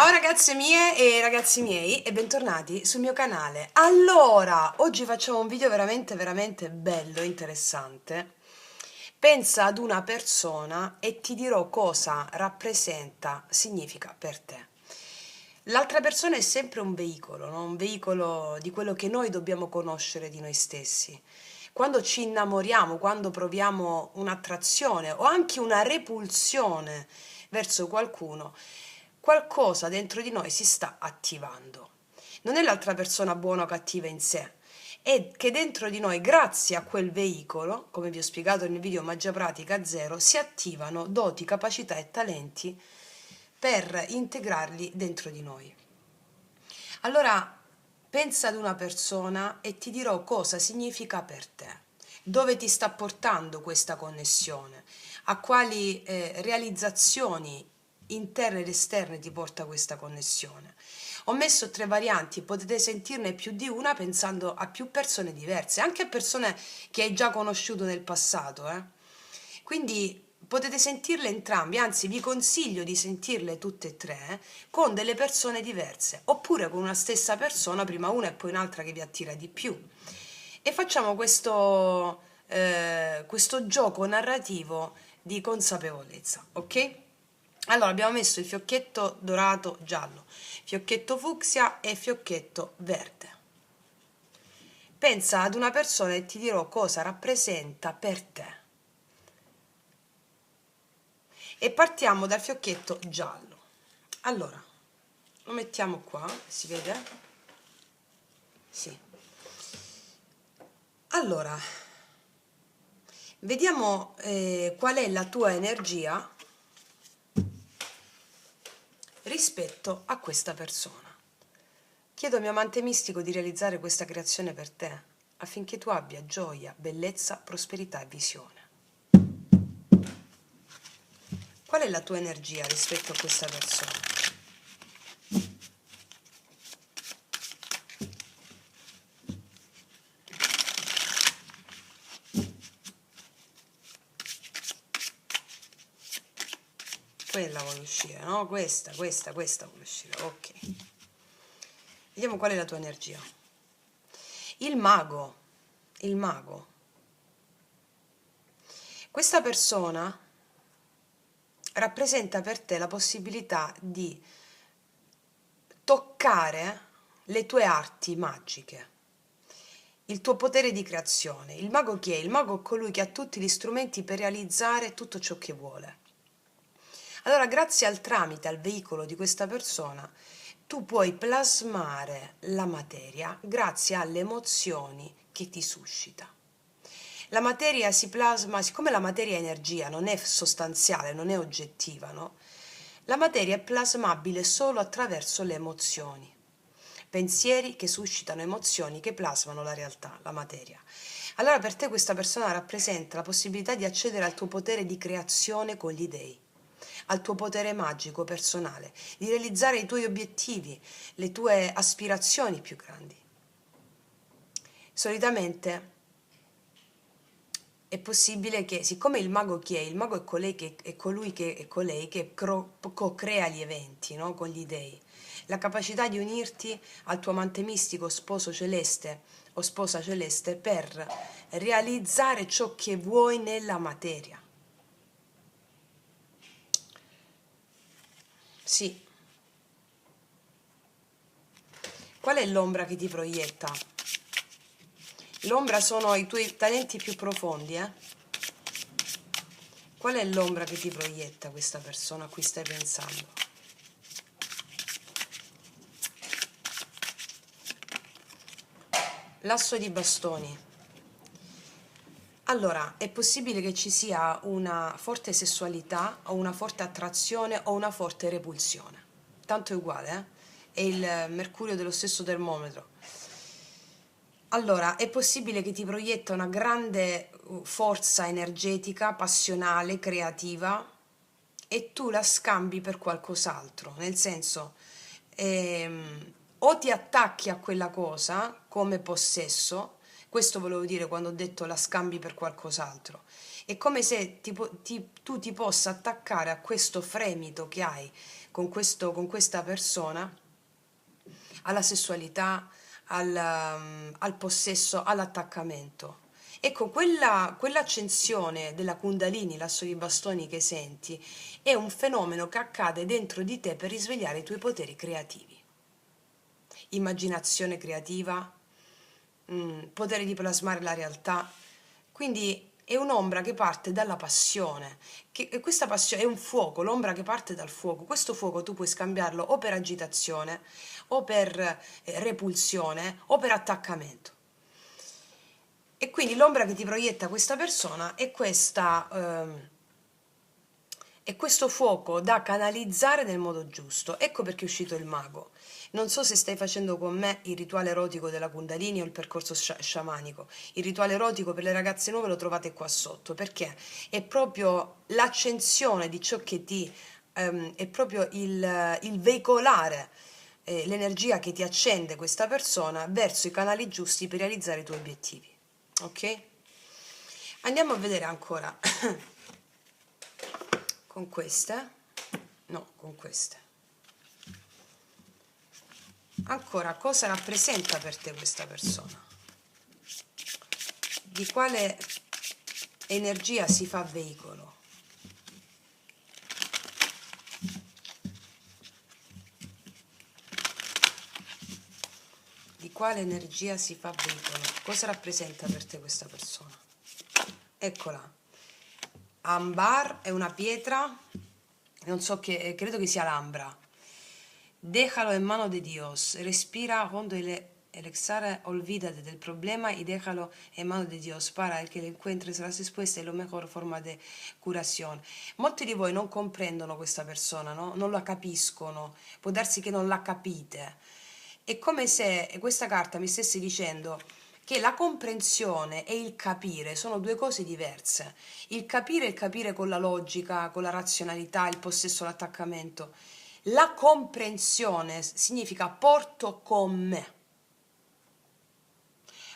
Ciao ragazze mie e ragazzi miei e bentornati sul mio canale. Allora, oggi facciamo un video veramente bello, interessante. Pensa ad una persona e ti dirò cosa rappresenta, significa per te. L'altra persona è sempre un veicolo, no? Un veicolo di quello che noi dobbiamo conoscere di noi stessi. Quando ci innamoriamo, quando proviamo un'attrazione o anche una repulsione verso qualcuno, qualcosa dentro di noi si sta attivando. Non è l'altra persona buona o cattiva in sé, è che dentro di noi, grazie a quel veicolo, come vi ho spiegato nel video Magia Pratica Zero, si attivano doti, capacità e talenti per integrarli dentro di noi. Allora, pensa ad una persona e ti dirò cosa significa per te, dove ti sta portando questa connessione, a quali realizzazioni interne ed esterne ti porta questa connessione. Ho messo 3 varianti, potete sentirne più di una pensando a più persone diverse, anche a persone che hai già conosciuto nel passato. Quindi potete sentirle entrambi, anzi vi consiglio di sentirle tutte e tre con delle persone diverse, oppure con una stessa persona, prima una e poi un'altra che vi attira di più. E facciamo questo gioco narrativo di consapevolezza, ok? Allora abbiamo messo il fiocchetto dorato giallo, fiocchetto fucsia e fiocchetto verde. Pensa ad una persona e ti dirò cosa rappresenta per te. E partiamo dal fiocchetto giallo. Allora, lo mettiamo qua, si vede? Sì. Allora, vediamo qual è la tua energia rispetto a questa persona. Chiedo al mio amante mistico di realizzare questa creazione per te, affinché tu abbia gioia, bellezza, prosperità e visione. Qual è la tua energia rispetto a questa persona? Quella vuole uscire, no? Questa vuole uscire, ok. Vediamo qual è la tua energia. Il mago, il mago. Questa persona rappresenta per te la possibilità di toccare le tue arti magiche, il tuo potere di creazione. Il mago chi è? Il mago è colui che ha tutti gli strumenti per realizzare tutto ciò che vuole. Allora, grazie al tramite, al veicolo di questa persona, tu puoi plasmare la materia grazie alle emozioni che ti suscita. La materia si plasma, siccome la materia è energia, non è sostanziale, non è oggettiva, no? La materia è plasmabile solo attraverso le emozioni. Pensieri che suscitano emozioni che plasmano la realtà, la materia. Allora per te questa persona rappresenta la possibilità di accedere al tuo potere di creazione con gli dèi, al tuo potere magico personale, di realizzare i tuoi obiettivi, le tue aspirazioni più grandi. Solitamente è possibile che, siccome il mago chi è? Il mago è colui che co-crea gli eventi, no? Con gli dèi. La capacità di unirti al tuo amante mistico, sposo celeste o sposa celeste, per realizzare ciò che vuoi nella materia. Sì. Qual è l'ombra che ti proietta? L'ombra sono i tuoi talenti più profondi, Qual è l'ombra che ti proietta questa persona a cui stai pensando? L'asso di bastoni. Allora, è possibile che ci sia una forte sessualità o una forte attrazione o una forte repulsione. Tanto è uguale, È il mercurio dello stesso termometro. Allora, è possibile che ti proietta una grande forza energetica, passionale, creativa, e tu la scambi per qualcos'altro, nel senso, o ti attacchi a quella cosa come possesso, questo volevo dire quando ho detto la scambi per qualcos'altro, è come se tu ti possa attaccare a questo fremito che hai con questa persona, alla sessualità, al possesso, all'attaccamento. Ecco, quell'accensione della Kundalini, l'asso di bastoni che senti, è un fenomeno che accade dentro di te per risvegliare i tuoi poteri creativi. Immaginazione creativa, potere di plasmare la realtà. Quindi è un'ombra che parte dalla passione, e questa passione è un fuoco, l'ombra che parte dal fuoco. Questo fuoco tu puoi scambiarlo o per agitazione, o per repulsione, o per attaccamento. E quindi l'ombra che ti proietta questa persona è questo fuoco da canalizzare nel modo giusto. Ecco perché è uscito il mago. Non so se stai facendo con me il rituale erotico della Kundalini o il percorso sciamanico. Il rituale erotico per le ragazze nuove lo trovate qua sotto, perché è proprio l'accensione di ciò che è proprio il veicolare l'energia che ti accende questa persona verso i canali giusti per realizzare i tuoi obiettivi. Ok? Andiamo a vedere ancora con queste. No, con queste. Ancora, cosa rappresenta per te questa persona? Di quale energia si fa veicolo? Di quale energia si fa veicolo? Cosa rappresenta per te questa persona? Eccola. Ambar è una pietra, non so che, credo che sia l'ambra. Déjalo en mano de Dios. Respira hondo el exhala, olvídate del problema y déjalo en mano de Dios para el que le encuentres la respuesta y la mejor forma de curación. Molti di voi non comprendono questa persona, no? Non la capiscono, può darsi che non la capite. È come se questa carta mi stesse dicendo che la comprensione e il capire sono due cose diverse. Il capire con la logica, con la razionalità, il possesso, l'attaccamento. La comprensione significa porto con me,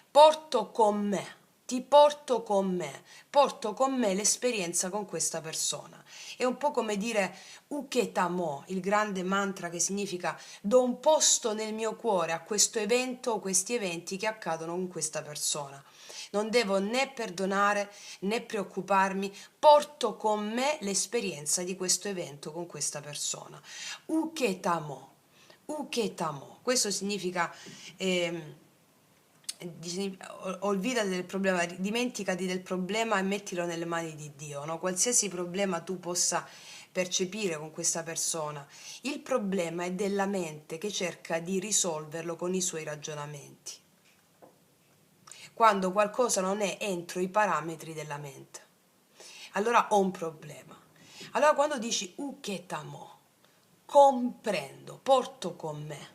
porto con me, ti porto con me l'esperienza con questa persona. È un po' come dire Uketamo, il grande mantra che significa do un posto nel mio cuore a questo evento o questi eventi che accadono con questa persona. Non devo né perdonare né preoccuparmi, porto con me l'esperienza di questo evento con questa persona. Uketamo, uketamo, questo significa olvidati del problema, dimenticati del problema e mettilo nelle mani di Dio, no? Qualsiasi problema tu possa percepire con questa persona, il problema è della mente che cerca di risolverlo con i suoi ragionamenti, quando qualcosa non è entro i parametri della mente, allora ho un problema. Allora quando dici uketamo, comprendo, porto con me.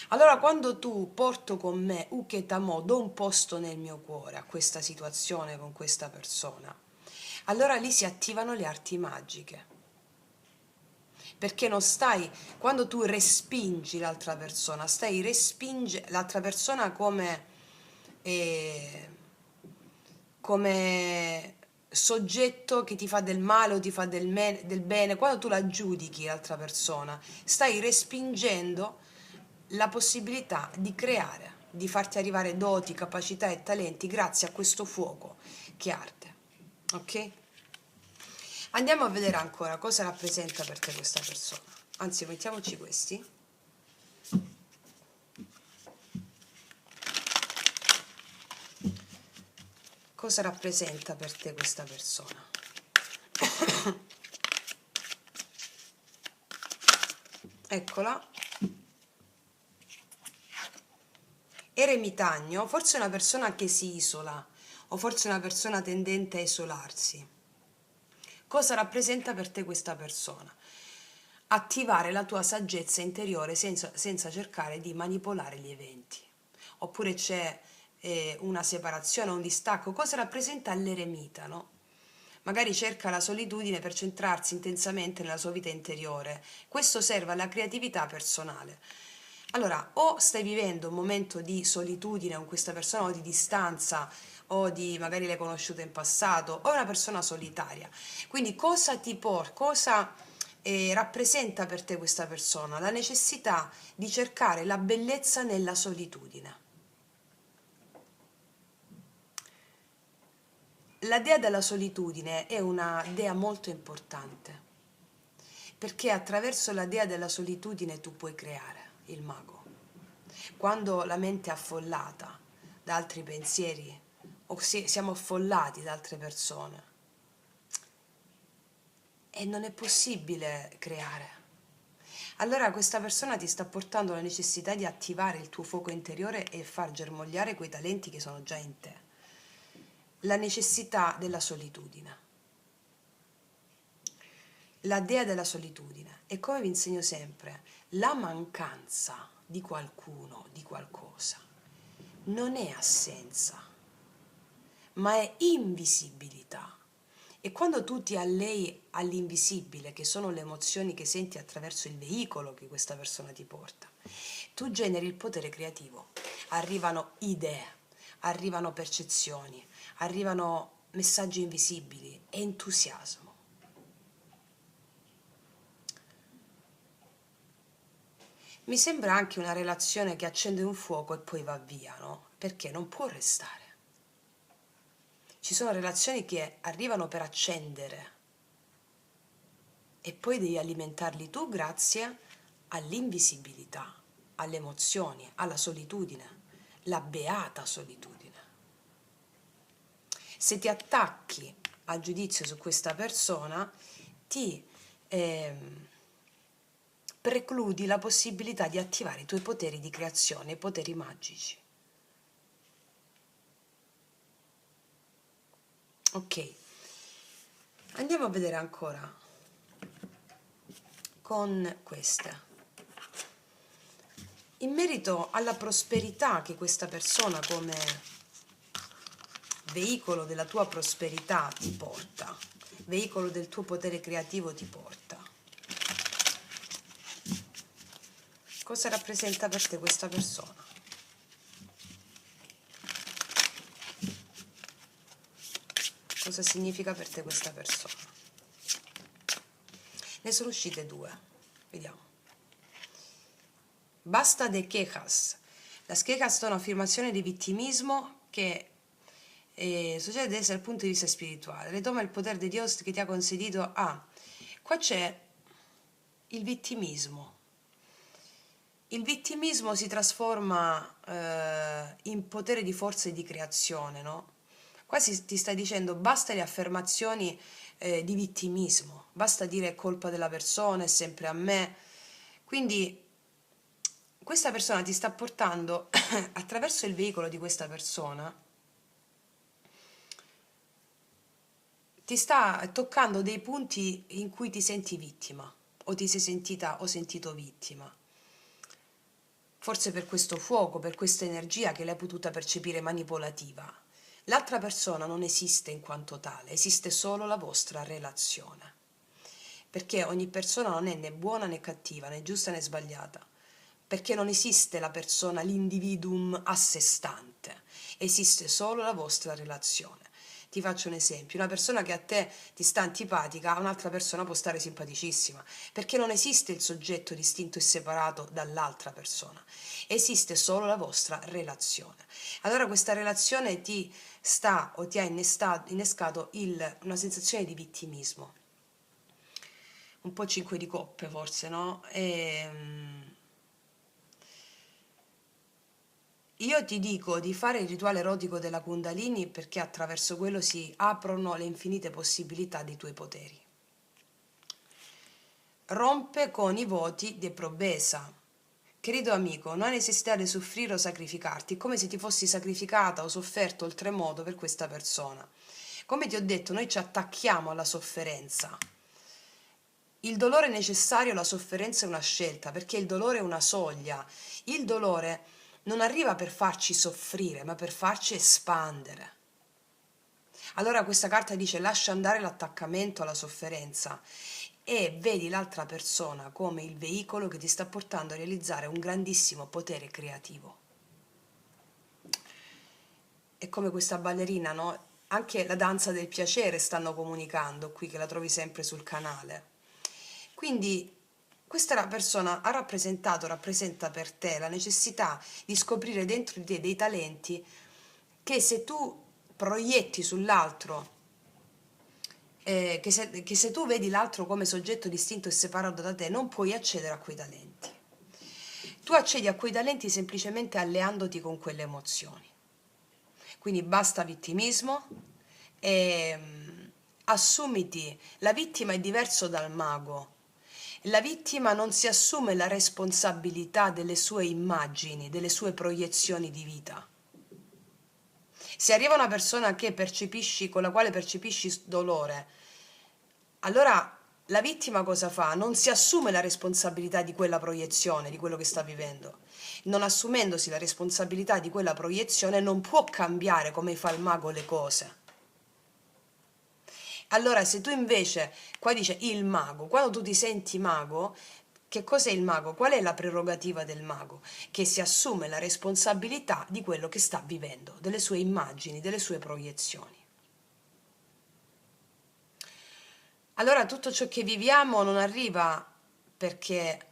Allora quando tu porto con me uketamo, do un posto nel mio cuore a questa situazione con questa persona, allora lì si attivano le arti magiche. Perché non stai, quando tu respingi l'altra persona, stai respingendo l'altra persona eh, come soggetto che ti fa del male o ti fa del bene. Quando tu la giudichi l'altra persona, stai respingendo la possibilità di creare, di farti arrivare doti, capacità e talenti grazie a questo fuoco che arde. Ok? Andiamo a vedere ancora cosa rappresenta per te questa persona. Anzi, mettiamoci questi. Cosa rappresenta per te questa persona? Eccola. Eremitaggio, forse una persona che si isola, o forse una persona tendente a isolarsi. Cosa rappresenta per te questa persona? Attivare la tua saggezza interiore senza cercare di manipolare gli eventi. Oppure c'è una separazione, un distacco. Cosa rappresenta l'eremita, no? Magari cerca la solitudine per centrarsi intensamente nella sua vita interiore. Questo serve alla creatività personale. Allora, o stai vivendo un momento di solitudine con questa persona o di distanza, o di magari l'hai conosciuta in passato, o è una persona solitaria. Quindi cosa rappresenta per te questa persona? La necessità di cercare la bellezza nella solitudine. La dea della solitudine è una dea molto importante, perché attraverso la dea della solitudine tu puoi creare il mago. Quando la mente è affollata da altri pensieri o siamo affollati da altre persone e non è possibile creare. Allora questa persona ti sta portando la necessità di attivare il tuo fuoco interiore e far germogliare quei talenti che sono già in te. La necessità della solitudine. La dea della solitudine. E come vi insegno sempre, la mancanza di qualcuno, di qualcosa, non è assenza, ma è invisibilità. E quando tu ti allei all'invisibile, che sono le emozioni che senti attraverso il veicolo che questa persona ti porta, tu generi il potere creativo. Arrivano idee, arrivano percezioni, arrivano messaggi invisibili e entusiasmo. Mi sembra anche una relazione che accende un fuoco e poi va via, no? Perché non può restare. Ci sono relazioni che arrivano per accendere e poi devi alimentarli tu grazie all'invisibilità, alle emozioni, alla solitudine, la beata solitudine. Se ti attacchi al giudizio su questa persona, ti precludi la possibilità di attivare i tuoi poteri di creazione, i poteri magici. Ok, andiamo a vedere ancora con queste. In merito alla prosperità che questa persona come veicolo della tua prosperità ti porta, veicolo del tuo potere creativo ti porta. Cosa rappresenta per te questa persona? Cosa significa per te questa persona? Ne sono uscite due, vediamo. Basta de quejas. Las quejas sono affermazioni di vittimismo che succede desde il punto di vista spirituale. Retoma il potere di Dio che ti ha concedito a... Qua c'è il vittimismo. Il vittimismo si trasforma in potere di forza e di creazione, no? Qua ti sta dicendo basta le affermazioni di vittimismo, basta dire è colpa della persona, è sempre a me. Quindi questa persona ti sta portando attraverso il veicolo di questa persona, ti sta toccando dei punti in cui ti senti vittima o ti sei sentita o sentito vittima. Forse per questo fuoco, per questa energia che l'hai potuta percepire manipolativa. L'altra persona non esiste in quanto tale, esiste solo la vostra relazione. Perché ogni persona non è né buona né cattiva, né giusta né sbagliata. Perché non esiste la persona, l'individuum a sé stante, esiste solo la vostra relazione. Ti faccio un esempio, una persona che a te ti sta antipatica, a un'altra persona può stare simpaticissima, perché non esiste il soggetto distinto e separato dall'altra persona, esiste solo la vostra relazione. Allora questa relazione ti sta o ti ha innescato una sensazione di vittimismo, un po' 5 di coppe forse, no? Io ti dico di fare il rituale erotico della Kundalini perché attraverso quello si aprono le infinite possibilità dei tuoi poteri. Rompe con i voti di probesa. Querido amico, non hai necessità di soffrire o sacrificarti, è come se ti fossi sacrificata o sofferto oltremodo per questa persona. Come ti ho detto, noi ci attacchiamo alla sofferenza. Il dolore è necessario, la sofferenza è una scelta, perché il dolore è una soglia. Il dolore non arriva per farci soffrire, ma per farci espandere. Allora questa carta dice lascia andare l'attaccamento alla sofferenza e vedi l'altra persona come il veicolo che ti sta portando a realizzare un grandissimo potere creativo. È come questa ballerina, no? Anche la danza del piacere stanno comunicando qui, che la trovi sempre sul canale. Quindi questa persona rappresenta per te la necessità di scoprire dentro di te dei talenti che se tu proietti sull'altro, che se tu vedi l'altro come soggetto distinto e separato da te, non puoi accedere a quei talenti. Tu accedi a quei talenti semplicemente alleandoti con quelle emozioni. Quindi basta vittimismo e assumiti. La vittima è diverso dal mago. La vittima non si assume la responsabilità delle sue immagini, delle sue proiezioni di vita. Se arriva una persona che percepisci, con la quale percepisci dolore, allora la vittima cosa fa? Non si assume la responsabilità di quella proiezione, di quello che sta vivendo. Non assumendosi la responsabilità di quella proiezione non può cambiare come fa il mago le cose. Allora se tu invece, qua dice il mago, quando tu ti senti mago, che cos'è il mago? Qual è la prerogativa del mago? Che si assume la responsabilità di quello che sta vivendo, delle sue immagini, delle sue proiezioni. Allora tutto ciò che viviamo non arriva perché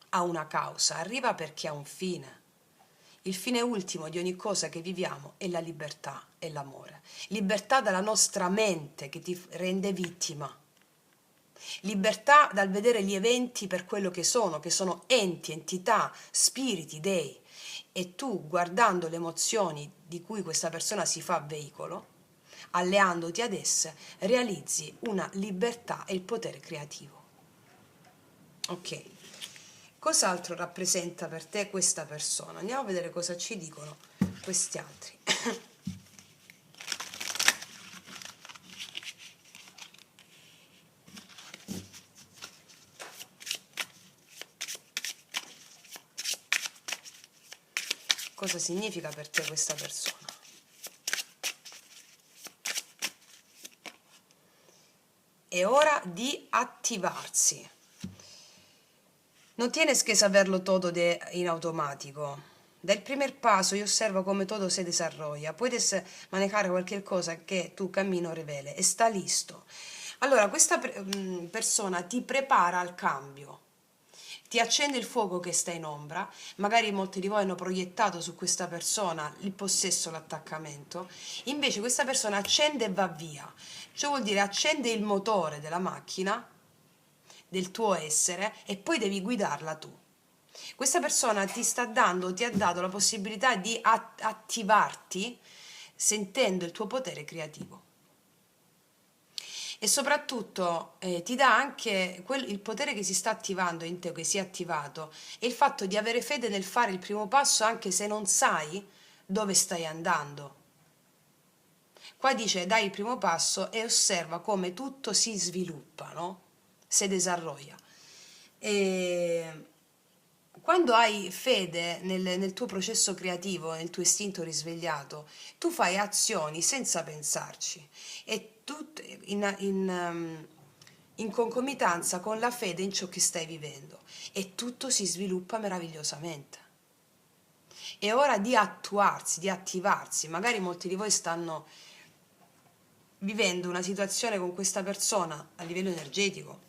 ha una causa, arriva perché ha un fine. Il fine ultimo di ogni cosa che viviamo è la libertà e l'amore. Libertà dalla nostra mente che ti rende vittima. Libertà dal vedere gli eventi per quello che sono enti, entità, spiriti, dei. E tu, guardando le emozioni di cui questa persona si fa veicolo, alleandoti ad esse, realizzi una libertà e il potere creativo. Ok, cos'altro rappresenta per te questa persona? Andiamo a vedere cosa ci dicono questi altri. Cosa significa per te questa persona? È ora di attivarsi. No tienes que saberlo todo en automático. Del primer paso y observa cómo todo se desarrolla. Puedes manejar cualquier cosa che tu cammino rivele. E sta listo. Allora, questa persona ti prepara al cambio. Ti accende il fuoco che sta in ombra. Magari molti di voi hanno proiettato su questa persona il possesso, l'attaccamento. Invece questa persona accende e va via. Ciò vuol dire accende il motore della macchina del tuo essere e poi devi guidarla tu. Questa persona ti ha dato la possibilità di attivarti sentendo il tuo potere creativo. E soprattutto ti dà anche il potere che si sta attivando in te, che si è attivato, e il fatto di avere fede nel fare il primo passo anche se non sai dove stai andando. Qua dice dai il primo passo e osserva come tutto si sviluppa, no? Se desarrolla. E quando hai fede nel tuo processo creativo, nel tuo istinto risvegliato, tu fai azioni senza pensarci e tutto in concomitanza con la fede in ciò che stai vivendo e tutto si sviluppa meravigliosamente. È ora di attuarsi, di attivarsi. Magari molti di voi stanno vivendo una situazione con questa persona a livello energetico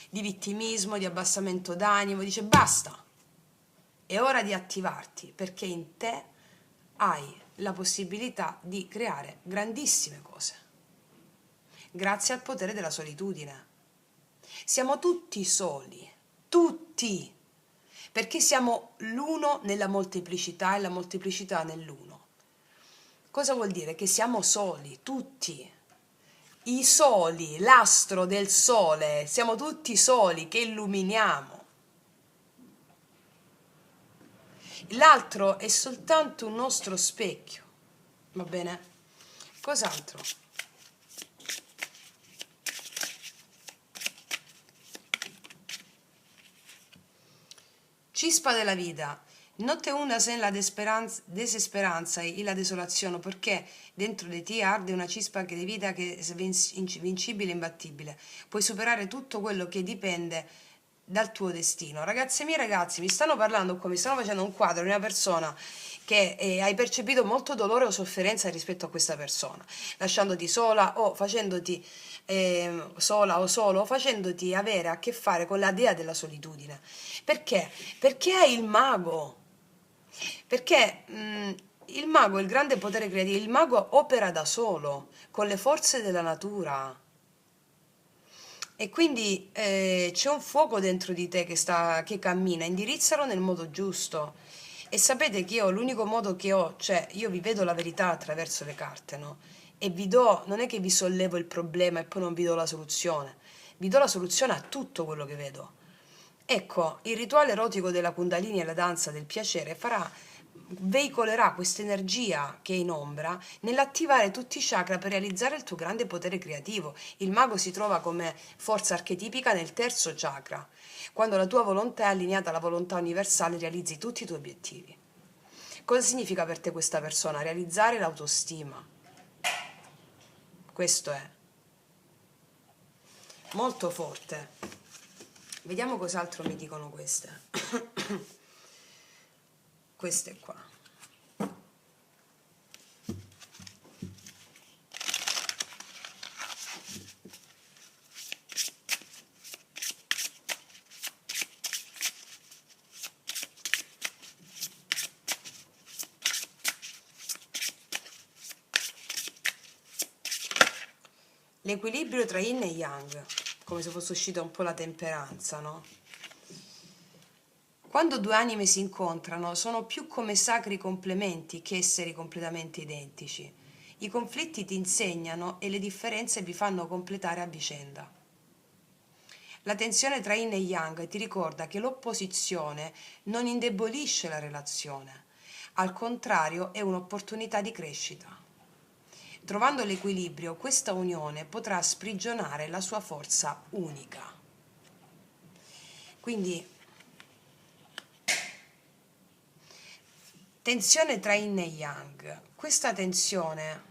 di vittimismo, di abbassamento d'animo, dice basta, è ora di attivarti perché in te hai la possibilità di creare grandissime cose, grazie al potere della solitudine. Siamo tutti soli, tutti, perché siamo l'uno nella molteplicità e la molteplicità nell'uno. Cosa vuol dire? Che siamo soli, tutti. I soli, l'astro del sole, siamo tutti soli che illuminiamo. L'altro è soltanto un nostro specchio, va bene? Cos'altro? Chispa della vida. No te hundas en la desesperanza y la desolazione, perché dentro di te arde una chispa di vita che è invincibile e imbattibile. Puoi superare tutto quello che dipende dal tuo destino. Ragazze mie, ragazzi, mi stanno parlando qua, mi stanno facendo un quadro di una persona che hai percepito molto dolore o sofferenza rispetto a questa persona, lasciandoti sola o facendoti sola o solo, facendoti avere a che fare con la dea della solitudine. Perché? Perché è il mago. Perché il mago, il grande potere creativo, il mago opera da solo, con le forze della natura. E quindi c'è un fuoco dentro di te che cammina, indirizzalo nel modo giusto. E sapete che io l'unico modo che ho, cioè io vi vedo la verità attraverso le carte, no? E vi do, non è che vi sollevo il problema e poi non vi do la soluzione, vi do la soluzione a tutto quello che vedo. Ecco, il rituale erotico della Kundalini e la danza del piacere veicolerà questa energia che è in ombra nell'attivare tutti i chakra per realizzare il tuo grande potere creativo. Il mago si trova come forza archetipica nel terzo chakra. Quando la tua volontà è allineata alla volontà universale, realizzi tutti i tuoi obiettivi. Cosa significa per te questa persona? Realizzare l'autostima. Questo è molto forte. Vediamo cos'altro mi dicono queste. Queste qua. L'equilibrio tra yin e yang, come se fosse uscita un po' la temperanza, no? Quando due anime si incontrano, sono più come sacri complementi che esseri completamente identici. I conflitti ti insegnano e le differenze vi fanno completare a vicenda. La tensione tra yin e yang ti ricorda che l'opposizione non indebolisce la relazione, al contrario è un'opportunità di crescita. Trovando l'equilibrio, questa unione potrà sprigionare la sua forza unica. Quindi, tensione tra yin e yang. Questa tensione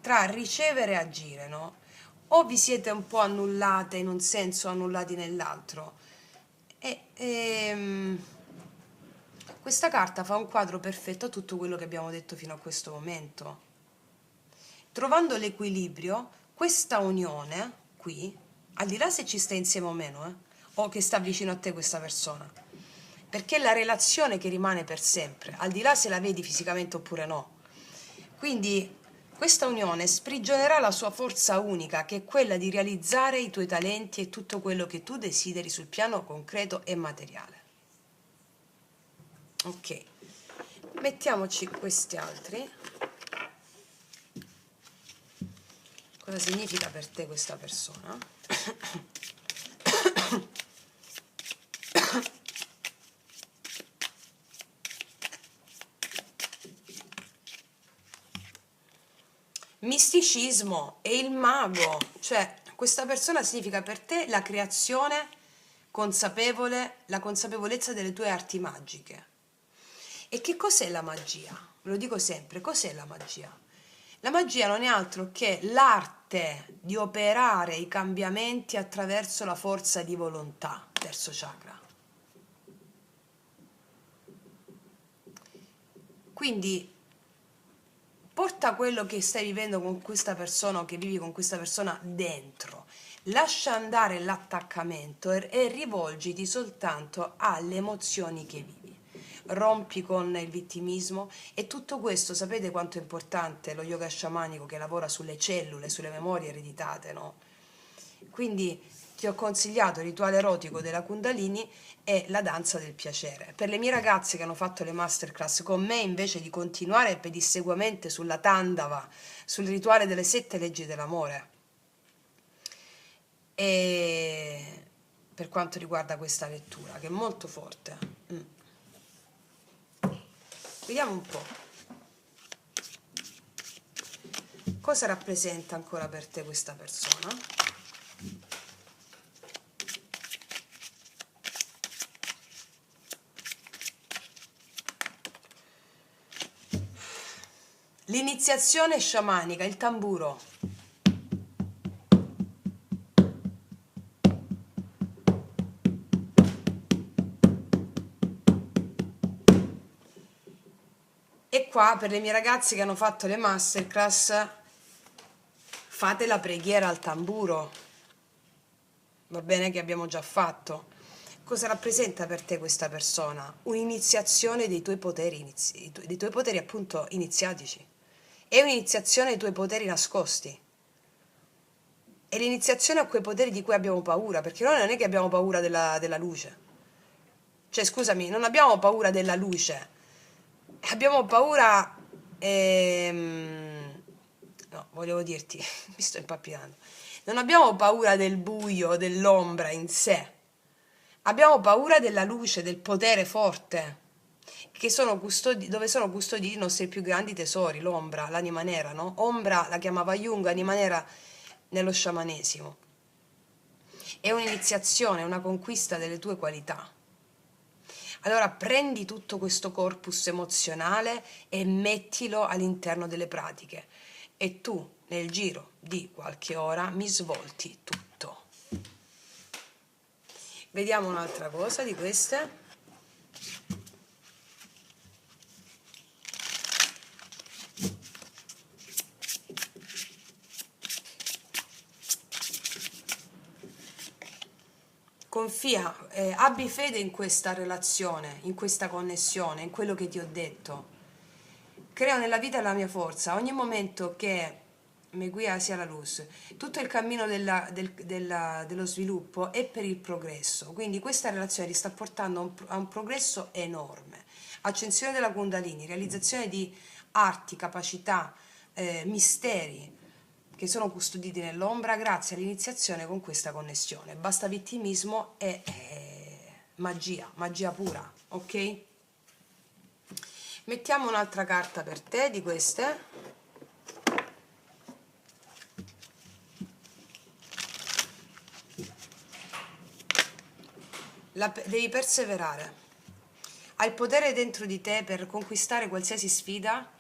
tra ricevere e agire, no? O vi siete un po' annullate in un senso, annullati nell'altro. Questa carta fa un quadro perfetto a tutto quello che abbiamo detto fino a questo momento. Trovando l'equilibrio, questa unione qui, al di là se ci sta insieme o meno, o che sta vicino a te questa persona, perché è la relazione che rimane per sempre, al di là se la vedi fisicamente oppure no. Quindi questa unione sprigionerà la sua forza unica, che è quella di realizzare i tuoi talenti e tutto quello che tu desideri sul piano concreto e materiale. Ok, mettiamoci questi altri. Cosa significa per te questa persona? Misticismo e il mago, cioè questa persona significa per te la creazione consapevole, la consapevolezza delle tue arti magiche. E che cos'è la magia? Ve lo dico sempre, cos'è la magia? La magia non è altro che l'arte di operare i cambiamenti attraverso la forza di volontà, terzo chakra. Quindi porta quello che stai vivendo con questa persona o che vivi con questa persona dentro. Lascia andare l'attaccamento e rivolgiti soltanto alle emozioni che vivi. Rompi con il vittimismo e tutto questo, sapete quanto è importante lo yoga sciamanico che lavora sulle cellule, sulle memorie ereditate, no? Quindi ti ho consigliato il rituale erotico della Kundalini e la danza del piacere. Per le mie ragazze che hanno fatto le masterclass con me, invece di continuare pedissequamente sulla Tandava, sul rituale delle 7 leggi dell'amore, e per quanto riguarda questa lettura, che è molto forte. Vediamo un po'. Cosa rappresenta ancora per te questa persona? L'iniziazione sciamanica, il tamburo. E qua per le mie ragazze che hanno fatto le masterclass, fate la preghiera al tamburo, va bene, che abbiamo già fatto. Cosa rappresenta per te questa persona? Un'iniziazione dei tuoi poteri, dei tuoi poteri appunto iniziatici. È un'iniziazione ai tuoi poteri nascosti. È l'iniziazione a quei poteri di cui abbiamo paura, perché noi non è che abbiamo paura della luce. Cioè, scusami, non abbiamo paura della luce, abbiamo paura... no, volevo dirti, mi sto impappinando. Non abbiamo paura del buio, dell'ombra in sé. Abbiamo paura della luce, del potere forte, dove sono custoditi i nostri più grandi tesori, l'ombra, l'anima nera, no? Ombra la chiamava Jung, anima nera nello sciamanesimo. È un'iniziazione, una conquista delle tue qualità. Allora prendi tutto questo corpus emozionale e mettilo all'interno delle pratiche e tu nel giro di qualche ora mi svolti tutto. Vediamo un'altra cosa di queste. Confia, abbi fede in questa relazione, in questa connessione, in quello che ti ho detto. Creo nella vita la mia forza. Ogni momento che mi guida sia la luce, tutto il cammino dello sviluppo è per il progresso. Quindi questa relazione ti sta portando a un progresso enorme. Accensione della Kundalini, realizzazione di arti, capacità, misteri che sono custoditi nell'ombra grazie all'iniziazione con questa connessione. Basta vittimismo e magia, magia pura, ok? Mettiamo un'altra carta per te di queste. Devi perseverare. Hai il potere dentro di te per conquistare qualsiasi sfida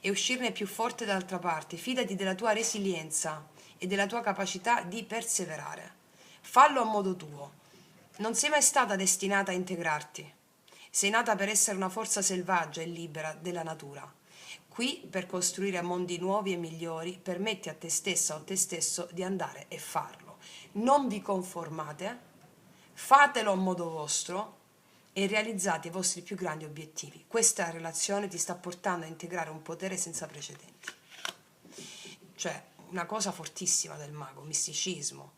e uscirne più forte dall'altra parte. Fidati della tua resilienza e della tua capacità di perseverare. Fallo a modo tuo. Non sei mai stata destinata a integrarti. Sei nata per essere una forza selvaggia e libera della natura. Qui, per costruire mondi nuovi e migliori, permetti a te stessa o a te stesso di andare e farlo. Non vi conformate, fatelo a modo vostro e realizzate i vostri più grandi obiettivi. Questa relazione ti sta portando a integrare un potere senza precedenti. Cioè, una cosa fortissima del mago, misticismo.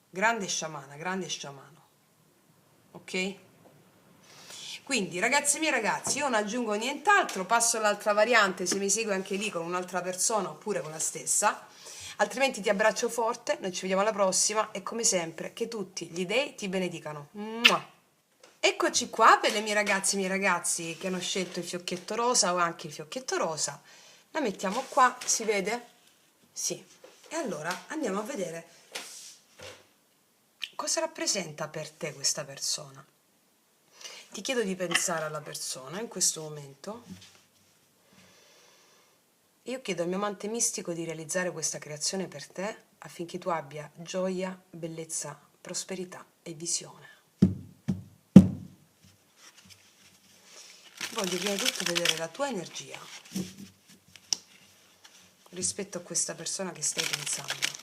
Grande sciamana, grande sciamano. Ok? Quindi, ragazzi miei ragazzi, io non aggiungo nient'altro, passo all'altra variante, se mi segui anche lì con un'altra persona oppure con la stessa. Altrimenti ti abbraccio forte, noi ci vediamo alla prossima e come sempre, che tutti gli dei ti benedicano. Mua! Eccoci qua per le mie ragazze e i miei ragazzi che hanno scelto il fiocchetto rosa o anche il fiocchetto rosa. La mettiamo qua, si vede? Sì. E allora andiamo a vedere cosa rappresenta per te questa persona. Ti chiedo di pensare alla persona in questo momento. Io chiedo al mio amante mistico di realizzare questa creazione per te affinché tu abbia gioia, bellezza, prosperità e visione. Voglio prima di tutto vedere la tua energia rispetto a questa persona che stai pensando.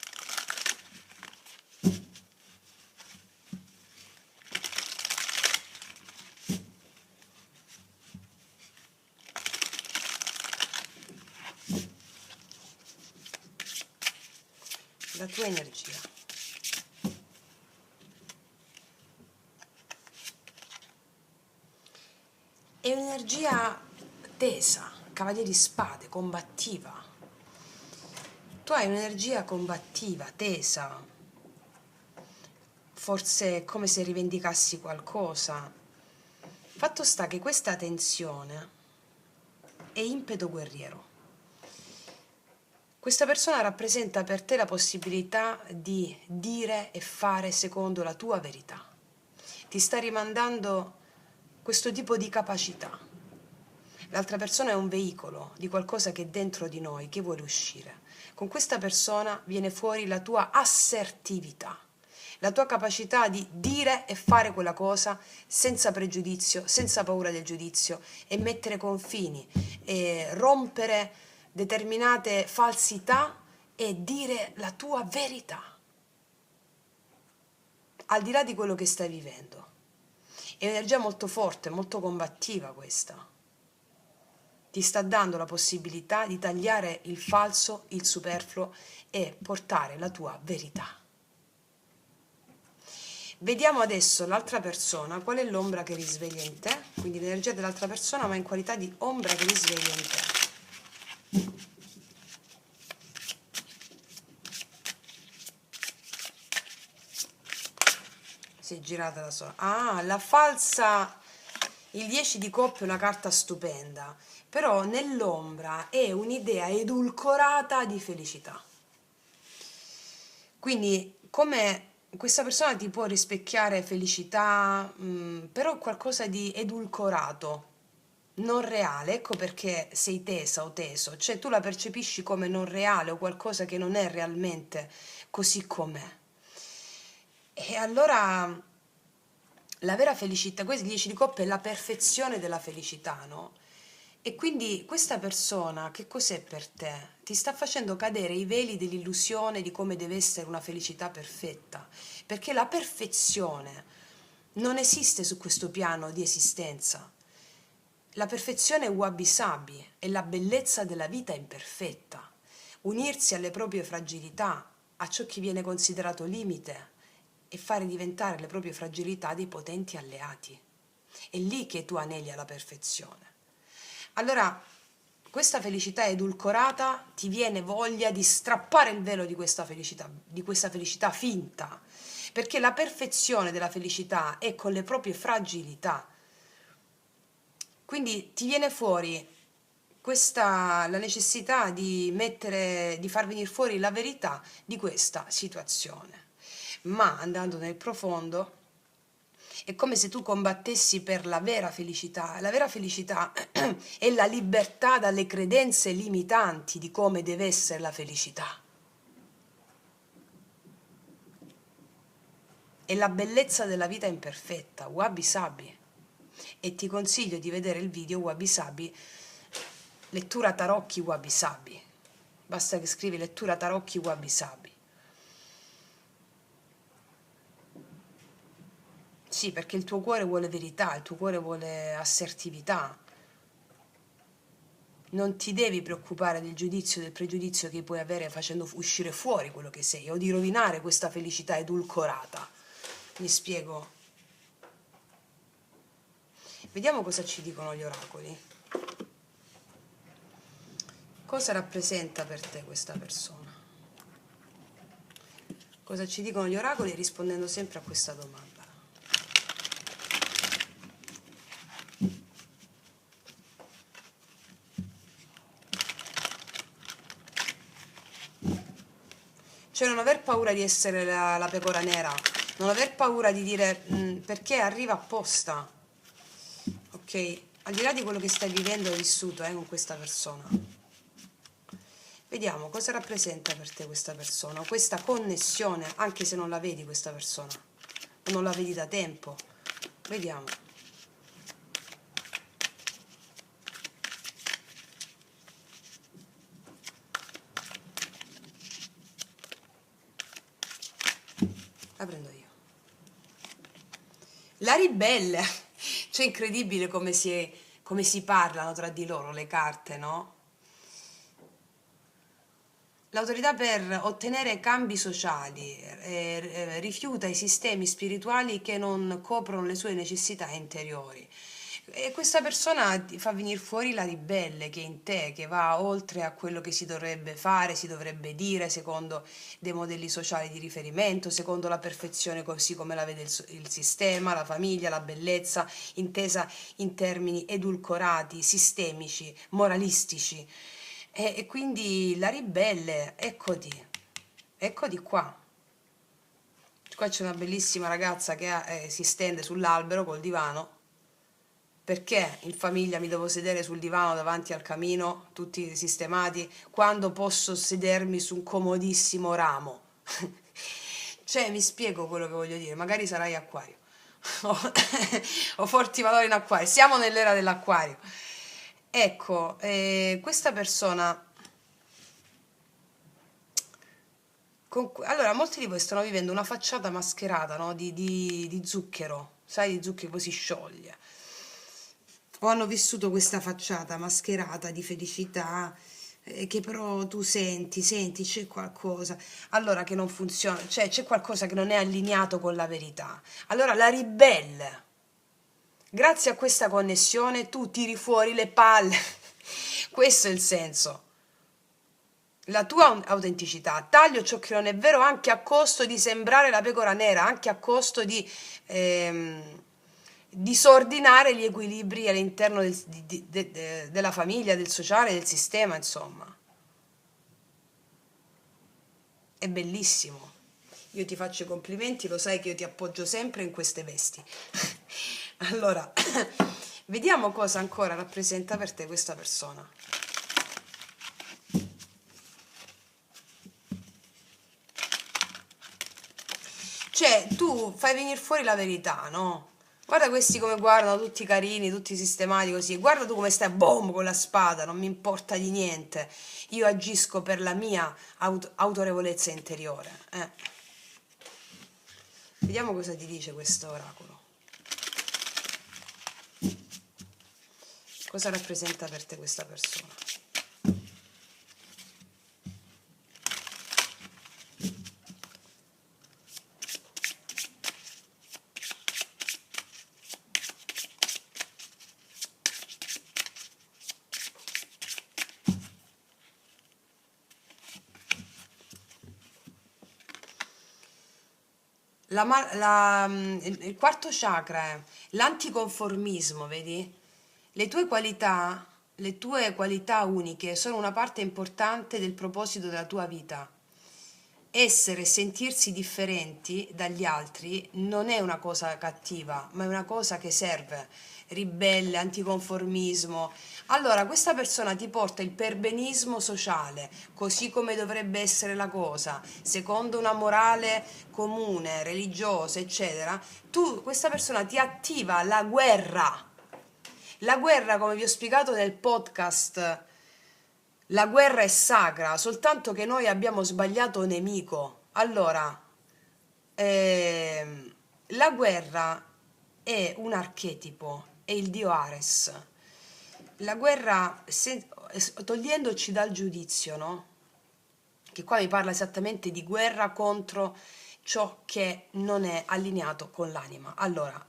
La tua energia. È un'energia tesa, cavaliere di spade, combattiva. Tu hai un'energia combattiva, tesa, forse è come se rivendicassi qualcosa. Fatto sta che questa tensione è impeto guerriero. Questa persona rappresenta per te la possibilità di dire e fare secondo la tua verità. Ti sta rimandando questo tipo di capacità. L'altra persona è un veicolo di qualcosa che è dentro di noi, che vuole uscire. Con questa persona viene fuori la tua assertività, la tua capacità di dire e fare quella cosa senza pregiudizio, senza paura del giudizio, e mettere confini e rompere determinate falsità e dire la tua verità, al di là di quello che stai vivendo. È un'energia molto forte, molto combattiva questa. Ti sta dando la possibilità di tagliare il falso, il superfluo e portare la tua verità. Vediamo adesso l'altra persona, qual è l'ombra che risveglia in te, quindi l'energia dell'altra persona ma in qualità di ombra che risveglia in te. Si è girata da sola. Ah, la falsa, il 10 di coppe è una carta stupenda, però nell'ombra è un'idea edulcorata di felicità. Quindi come questa persona ti può rispecchiare felicità, però qualcosa di edulcorato, non reale. Ecco perché sei tesa o teso, cioè tu la percepisci come non reale o qualcosa che non è realmente così com'è. E allora la vera felicità, questo 10 di coppe è la perfezione della felicità, no? E quindi questa persona che cos'è per te? Ti sta facendo cadere i veli dell'illusione di come deve essere una felicità perfetta, perché la perfezione non esiste su questo piano di esistenza. La perfezione è wabi sabi, è la bellezza della vita imperfetta, unirsi alle proprie fragilità, a ciò che viene considerato limite e fare diventare le proprie fragilità dei potenti alleati. È lì che tu aneli alla perfezione. Allora, questa felicità edulcorata ti viene voglia di strappare il velo di questa felicità finta, perché la perfezione della felicità è con le proprie fragilità. Quindi ti viene fuori la necessità di far venire fuori la verità di questa situazione. Ma andando nel profondo, è come se tu combattessi per la vera felicità. La vera felicità è la libertà dalle credenze limitanti di come deve essere la felicità. È la bellezza della vita imperfetta, wabi sabi. E ti consiglio di vedere il video wabi sabi, lettura tarocchi wabi sabi. Basta che scrivi lettura tarocchi wabi sabi. Sì, perché il tuo cuore vuole verità, il tuo cuore vuole assertività. Non ti devi preoccupare del giudizio, del pregiudizio che puoi avere facendo uscire fuori quello che sei o di rovinare questa felicità edulcorata. Mi spiego? Vediamo cosa ci dicono gli oracoli. Cosa rappresenta per te questa persona? Cosa ci dicono gli oracoli rispondendo sempre a questa domanda? Cioè non aver paura di essere la pecora nera, non aver paura di dire perché arriva apposta, ok? Al di là di quello che stai vivendo e vissuto con questa persona. Vediamo cosa rappresenta per te questa persona, questa connessione, anche se non la vedi questa persona, non la vedi da tempo. Vediamo. La prendo io. La ribelle, cioè incredibile come si parlano tra di loro le carte, no? L'autorità per ottenere cambi sociali rifiuta i sistemi spirituali che non coprono le sue necessità interiori. E questa persona ti fa venire fuori la ribelle che è in te, che va oltre a quello che si dovrebbe fare, si dovrebbe dire secondo dei modelli sociali di riferimento, secondo la perfezione così come la vede il sistema, la famiglia, la bellezza, intesa in termini edulcorati, sistemici, moralistici. E quindi la ribelle, eccoti qua. Qua c'è una bellissima ragazza che si stende sull'albero col divano. Perché in famiglia mi devo sedere sul divano davanti al camino, tutti sistemati, quando posso sedermi su un comodissimo ramo? Cioè, mi spiego quello che voglio dire, magari sarai acquario. Ho, ho forti valori in acquario, siamo nell'era dell'acquario. Ecco, questa persona, allora molti di voi stanno vivendo una facciata mascherata, no? Di zucchero, sai, di zucchero poi si scioglie. O hanno vissuto questa facciata mascherata di felicità, che però tu senti, c'è qualcosa, allora che non funziona, cioè c'è qualcosa che non è allineato con la verità. Allora la ribelle, grazie a questa connessione tu tiri fuori le palle. Questo è il senso. La tua autenticità, taglio ciò che non è vero anche a costo di sembrare la pecora nera, anche a costo di disordinare gli equilibri all'interno della famiglia, del sociale, del sistema, insomma. È bellissimo. Io ti faccio i complimenti, lo sai che io ti appoggio sempre in queste vesti. Allora, vediamo cosa ancora rappresenta per te questa persona. Cioè, tu fai venire fuori la verità, no? Guarda questi come guardano, tutti carini, tutti sistemati così. Guarda tu come stai, boom, con la spada, non mi importa di niente. Io agisco per la mia autorevolezza interiore. Vediamo cosa ti dice questo oracolo. Cosa rappresenta per te questa persona? Il quarto chakra è l'anticonformismo, vedi? Le tue qualità uniche sono una parte importante del proposito della tua vita. Essere e sentirsi differenti dagli altri non è una cosa cattiva, ma è una cosa che serve. Ribelle, anticonformismo. Allora, questa persona ti porta il perbenismo sociale, così come dovrebbe essere la cosa, secondo una morale comune, religiosa, eccetera. Questa persona ti attiva la guerra. La guerra, come vi ho spiegato nel podcast, la guerra è sacra, soltanto che noi abbiamo sbagliato nemico. Allora, la guerra è un archetipo, è il dio Ares. La guerra, togliendoci dal giudizio, no? Che qua mi parla esattamente di guerra contro ciò che non è allineato con l'anima. Allora,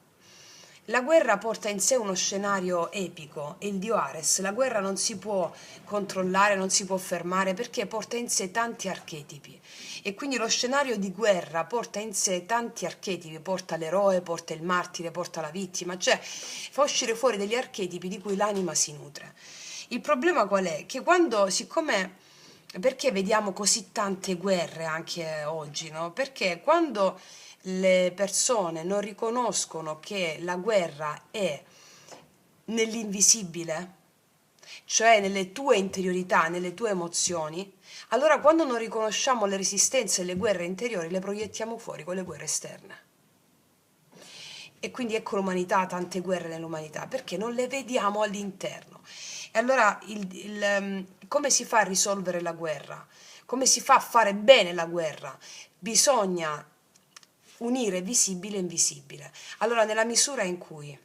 la guerra porta in sé uno scenario epico e il dio Ares, la guerra non si può controllare, non si può fermare perché porta in sé tanti archetipi e quindi lo scenario di guerra porta in sé tanti archetipi, porta l'eroe, porta il martire, porta la vittima, cioè fa uscire fuori degli archetipi di cui l'anima si nutre. Il problema qual è? Che quando, siccome perché vediamo così tante guerre anche oggi, no? Perché quando le persone non riconoscono che la guerra è nell'invisibile, cioè nelle tue interiorità, nelle tue emozioni, allora quando non riconosciamo le resistenze e le guerre interiori, le proiettiamo fuori con le guerre esterne. E quindi ecco l'umanità, tante guerre nell'umanità, perché non le vediamo all'interno. E allora come si fa a risolvere la guerra? Come si fa a fare bene la guerra? Bisogna unire visibile e invisibile. Allora, nella misura in cui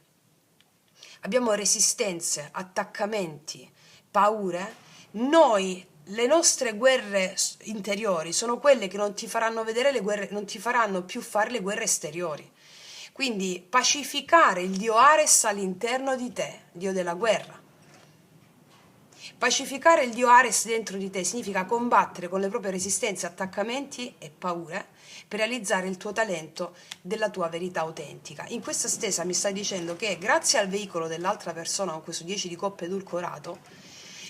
abbiamo resistenze, attaccamenti, paure, le nostre guerre interiori sono quelle che non ti faranno vedere le guerre, non ti faranno più fare le guerre esteriori. Quindi pacificare il dio Ares all'interno di te, dio della guerra. Pacificare il dio Ares dentro di te significa combattere con le proprie resistenze, attaccamenti e paure per realizzare il tuo talento della tua verità autentica. In questa stessa mi stai dicendo che grazie al veicolo dell'altra persona con questo 10 di coppe edulcorato,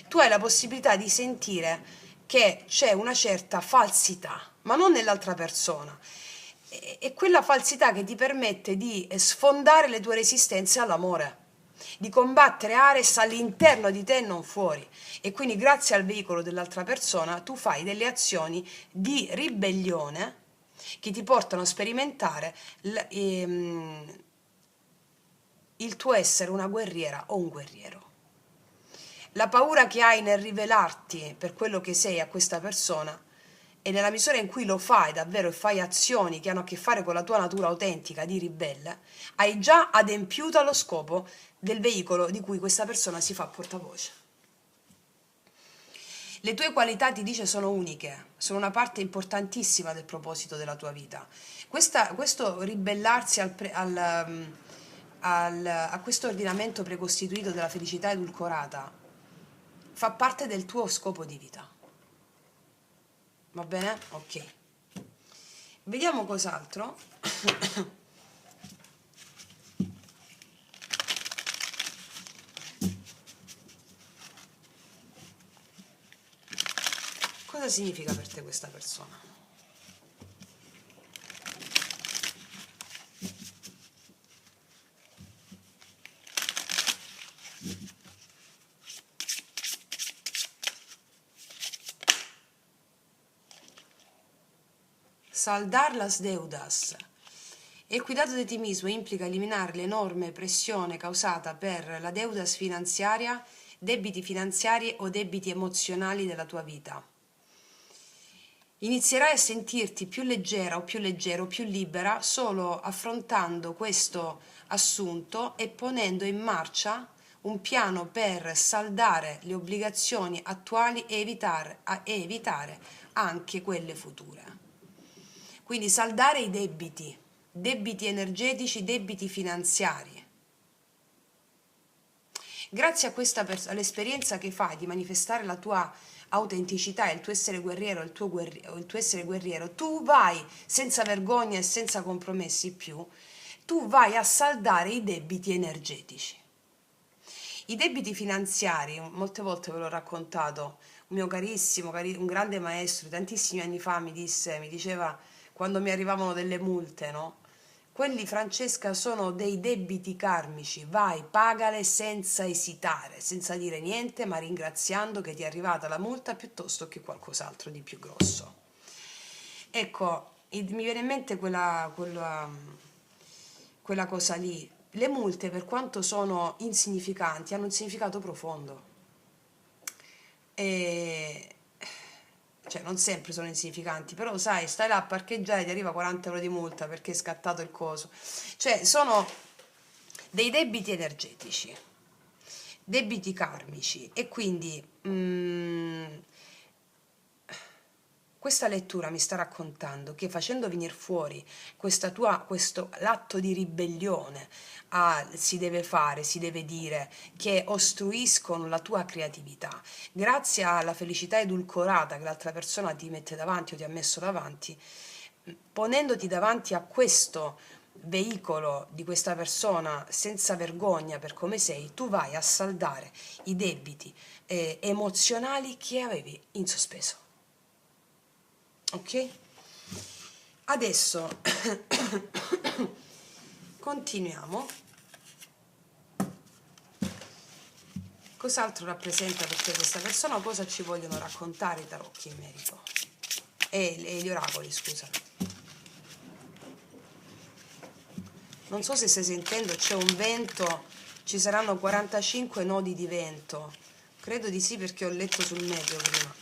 tu hai la possibilità di sentire che c'è una certa falsità, ma non nell'altra persona. È quella falsità che ti permette di sfondare le tue resistenze all'amore, di combattere Ares all'interno di te e non fuori. E quindi grazie al veicolo dell'altra persona tu fai delle azioni di ribellione che ti portano a sperimentare il tuo essere una guerriera o un guerriero. La paura che hai nel rivelarti per quello che sei a questa persona, e nella misura in cui lo fai davvero e fai azioni che hanno a che fare con la tua natura autentica di ribelle, hai già adempiuto allo scopo del veicolo di cui questa persona si fa portavoce. Le tue qualità, ti dice, sono uniche, sono una parte importantissima del proposito della tua vita. Questo ribellarsi a questo ordinamento precostituito della felicità edulcorata fa parte del tuo scopo di vita. Va bene? Ok. Vediamo cos'altro. Cosa significa per te questa persona? Saldar las deudas. El cuidado de ti mismo implica eliminare l'enorme pressione causata per la deudas finanziaria, debiti finanziari o debiti emozionali della tua vita. Inizierai a sentirti più leggera o più leggero, più libera solo affrontando questo assunto e ponendo in marcia un piano per saldare le obbligazioni attuali e evitare anche quelle future. Quindi saldare i debiti, debiti energetici, debiti finanziari. Grazie a questa all'esperienza che fai di manifestare la tua autenticità, il tuo essere guerriero, il tuo essere guerriero, tu vai senza vergogna e senza compromessi più, tu vai a saldare i debiti energetici. I debiti finanziari, molte volte ve l'ho raccontato, un mio carissimo, un grande maestro, tantissimi anni fa mi diceva, quando mi arrivavano delle multe, no? Quelli, Francesca, sono dei debiti karmici, vai, pagale senza esitare, senza dire niente, ma ringraziando che ti è arrivata la multa piuttosto che qualcos'altro di più grosso. Ecco, mi viene in mente quella cosa lì. Le multe, per quanto sono insignificanti, hanno un significato profondo. E cioè non sempre sono insignificanti, però sai, stai là a parcheggiare e ti arriva 40 euro di multa perché è scattato il coso. Cioè sono dei debiti energetici, debiti karmici, e quindi questa lettura mi sta raccontando che facendo venire fuori questo l'atto di ribellione si deve fare, si deve dire, che ostruiscono la tua creatività, grazie alla felicità edulcorata che l'altra persona ti mette davanti o ti ha messo davanti, ponendoti davanti a questo veicolo di questa persona senza vergogna per come sei, tu vai a saldare i debiti emozionali che avevi in sospeso. Ok? Adesso continuiamo. Cos'altro rappresenta per te questa persona o cosa ci vogliono raccontare i tarocchi in merito? E gli oracoli, scusa. Non so se stai sentendo, c'è un vento, ci saranno 45 nodi di vento. Credo di sì perché ho letto sul meteo prima.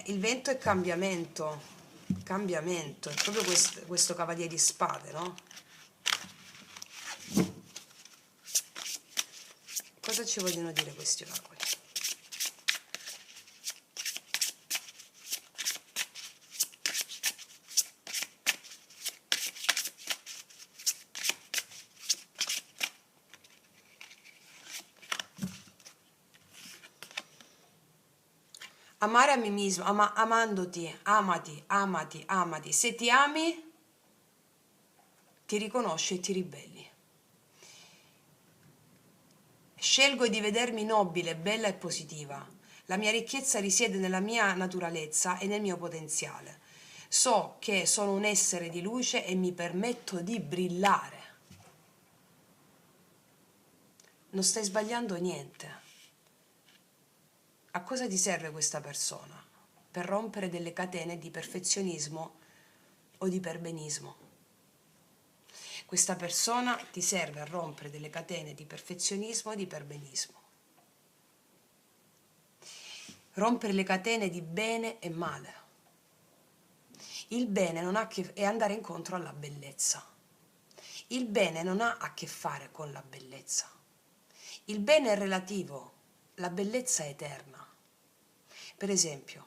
Il vento è cambiamento, è proprio questo cavaliere di spade, no? Cosa ci vogliono dire questi oracoli? Amare a me mismo, amandoti, amati. Se ti ami, ti riconosci e ti ribelli. Scelgo di vedermi nobile, bella e positiva. La mia ricchezza risiede nella mia naturalezza e nel mio potenziale. So che sono un essere di luce e mi permetto di brillare. Non stai sbagliando niente. A cosa ti serve questa persona? Per rompere delle catene di perfezionismo o di perbenismo. Questa persona ti serve a rompere delle catene di perfezionismo e di perbenismo. Rompere le catene di bene e male. Il bene non ha è andare incontro alla bellezza. Il bene non ha a che fare con la bellezza. Il bene è relativo, la bellezza è eterna. Per esempio,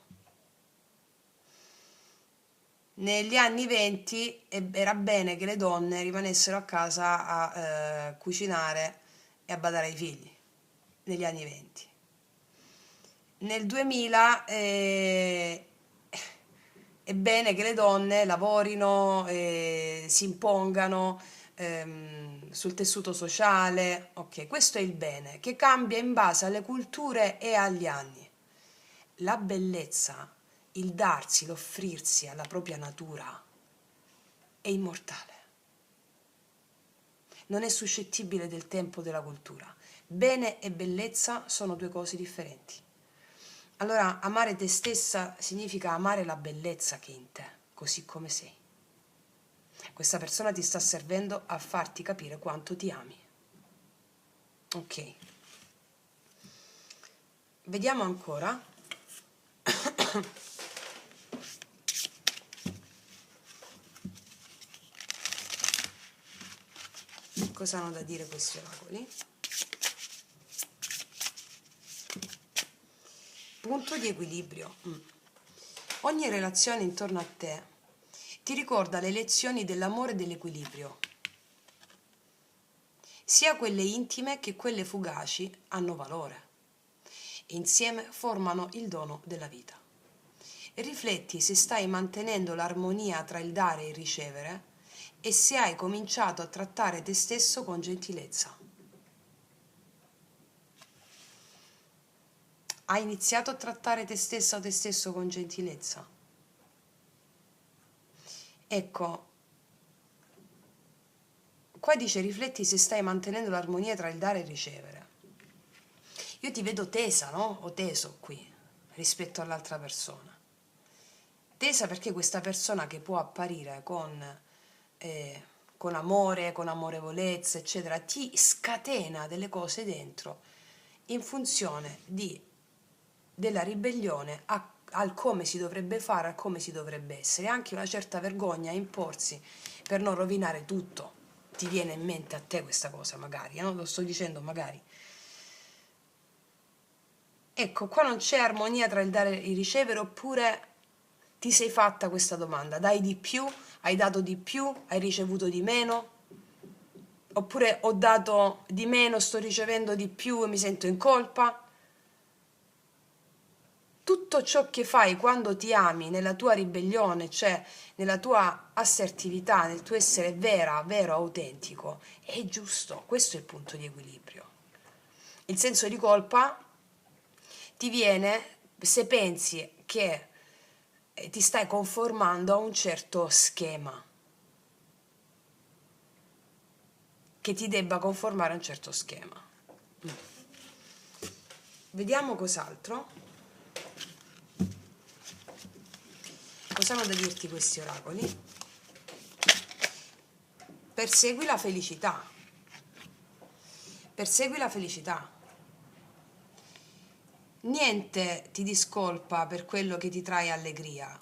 negli anni 20 era bene che le donne rimanessero a casa a cucinare e a badare ai figli, negli anni 20. Nel 2000 è bene che le donne lavorino, si impongano sul tessuto sociale. Ok, questo è il bene, che cambia in base alle culture e agli anni. La bellezza, il darsi, l'offrirsi alla propria natura, è immortale. Non è suscettibile del tempo della cultura. Bene e bellezza sono due cose differenti. Allora, amare te stessa significa amare la bellezza che è in te, così come sei. Questa persona ti sta servendo a farti capire quanto ti ami. Ok. Vediamo ancora. Cosa hanno da dire questi oracoli? Punto di equilibrio. Ogni relazione intorno a te ti ricorda le lezioni dell'amore e dell'equilibrio. Sia quelle intime che quelle fugaci hanno valore e insieme formano il dono della vita. Rifletti se stai mantenendo l'armonia tra il dare e il ricevere e se hai cominciato a trattare te stesso con gentilezza. Hai iniziato a trattare te stessa o te stesso con gentilezza? Ecco, qua dice rifletti se stai mantenendo l'armonia tra il dare e il ricevere. Io ti vedo tesa, no? O teso qui, rispetto all'altra persona. Tesa perché questa persona che può apparire con amore, con amorevolezza, eccetera, ti scatena delle cose dentro in funzione della ribellione al come si dovrebbe fare, a come si dovrebbe essere, anche una certa vergogna a imporsi per non rovinare tutto. Ti viene in mente a te questa cosa, magari, no? Lo sto dicendo magari. Ecco, qua non c'è armonia tra il dare e il ricevere, oppure ti sei fatta questa domanda: dai di più, hai dato di più, hai ricevuto di meno? Oppure ho dato di meno, sto ricevendo di più e mi sento in colpa? Tutto ciò che fai quando ti ami, nella tua ribellione, cioè nella tua assertività, nel tuo essere vera, vero, autentico, è giusto. Questo è il punto di equilibrio. Il senso di colpa ti viene se pensi che ti stai conformando a un certo schema, che ti debba conformare a un certo schema. Vediamo cos'altro. Cosa hanno da dirti questi oracoli? Persegui la felicità. Persegui la felicità. Niente ti discolpa per quello che ti trae allegria.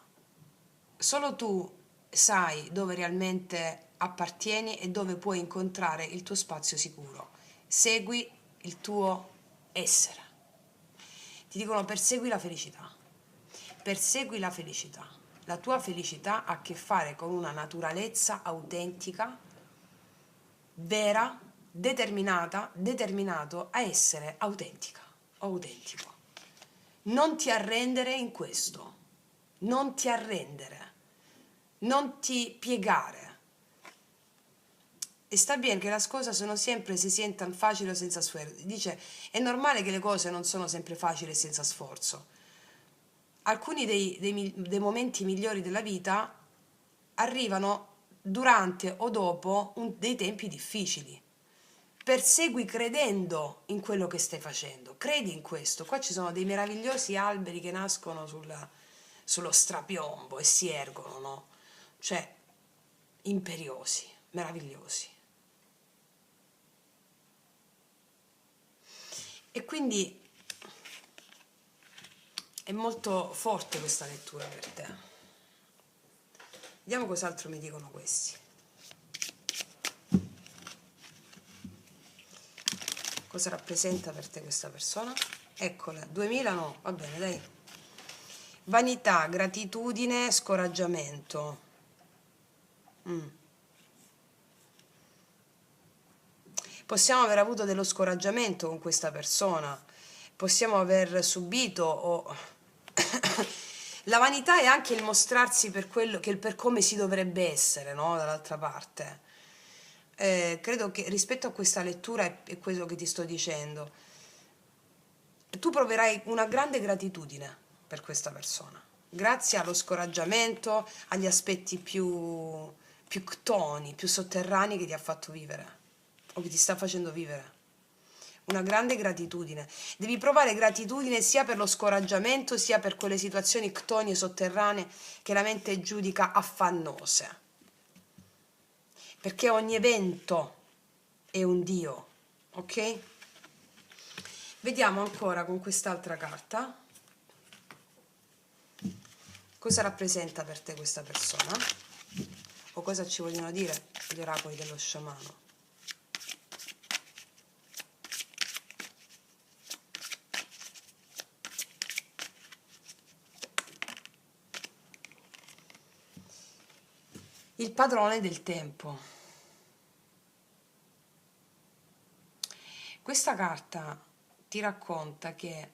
Solo tu sai dove realmente appartieni e dove puoi incontrare il tuo spazio sicuro. Segui il tuo essere. Ti dicono persegui la felicità. Persegui la felicità. La tua felicità ha a che fare con una naturalezza autentica, vera, determinata, determinato a essere autentica o autentico. Non ti arrendere in questo, non ti arrendere, non ti piegare. E sta bene che le cose sono sempre si sientano facili o senza sforzo. Dice, è normale che le cose non sono sempre facili e senza sforzo. Alcuni dei momenti migliori della vita arrivano durante o dopo dei tempi difficili. Persegui credendo in quello che stai facendo, credi in questo. Qua ci sono dei meravigliosi alberi che nascono sullo strapiombo e si ergono, no? Cioè, imperiosi, meravigliosi. E quindi è molto forte questa lettura per te. Vediamo cos'altro mi dicono questi. Cosa rappresenta per te questa persona? Eccola, 2000 no, va bene, dai. Vanità, gratitudine, scoraggiamento. Possiamo aver avuto dello scoraggiamento con questa persona, possiamo aver subito o la vanità è anche il mostrarsi per quello che per come si dovrebbe essere, no? Dall'altra parte. Credo che rispetto a questa lettura è quello che ti sto dicendo. Tu proverai una grande gratitudine per questa persona, grazie allo scoraggiamento, agli aspetti più ctoni, più sotterranei che ti ha fatto vivere o che ti sta facendo vivere. Una grande gratitudine. Devi provare gratitudine sia per lo scoraggiamento sia per quelle situazioni ctonie sotterranee che la mente giudica affannose. Perché ogni evento è un Dio, ok? Vediamo ancora con quest'altra carta cosa rappresenta per te questa persona o cosa ci vogliono dire gli oracoli dello sciamano. Il padrone del tempo. Questa carta ti racconta che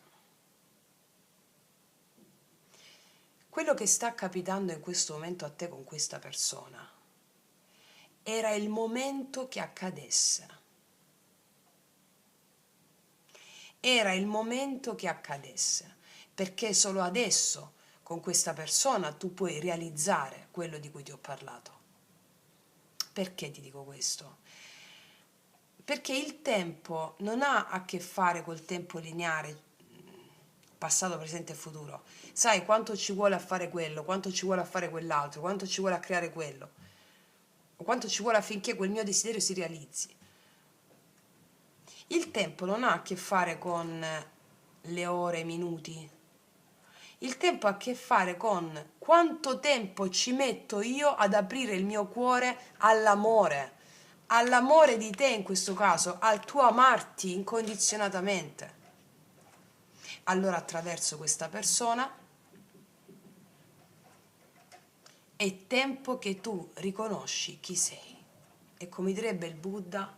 quello che sta capitando in questo momento a te con questa persona era il momento che accadesse. Era il momento che accadesse, perché solo adesso con questa persona tu puoi realizzare quello di cui ti ho parlato. Perché ti dico questo? Perché il tempo non ha a che fare col tempo lineare, passato, presente e futuro. Sai quanto ci vuole a fare quello, quanto ci vuole a fare quell'altro, quanto ci vuole a creare quello, o quanto ci vuole affinché quel mio desiderio si realizzi. Il tempo non ha a che fare con le ore, i minuti. Il tempo ha a che fare con quanto tempo ci metto io ad aprire il mio cuore all'amore di te in questo caso, al tuo amarti incondizionatamente. Allora attraverso questa persona è tempo che tu riconosci chi sei. E come direbbe il Buddha,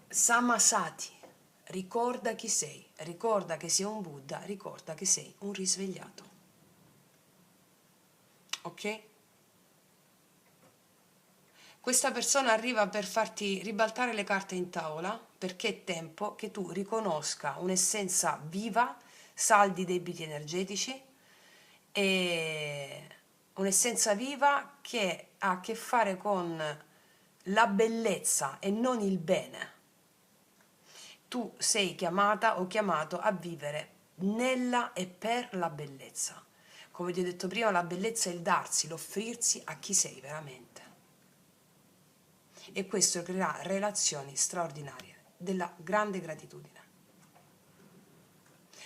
Samasati, ricorda chi sei, ricorda che sei un Buddha, ricorda che sei un risvegliato. Ok? Questa persona arriva per farti ribaltare le carte in tavola perché è tempo che tu riconosca un'essenza viva, saldi debiti energetici e un'essenza viva che ha a che fare con la bellezza e non il bene. Tu sei chiamata o chiamato a vivere nella e per la bellezza. Come ti ho detto prima, la bellezza è il darsi, l'offrirsi a chi sei veramente. E questo creerà relazioni straordinarie, della grande gratitudine.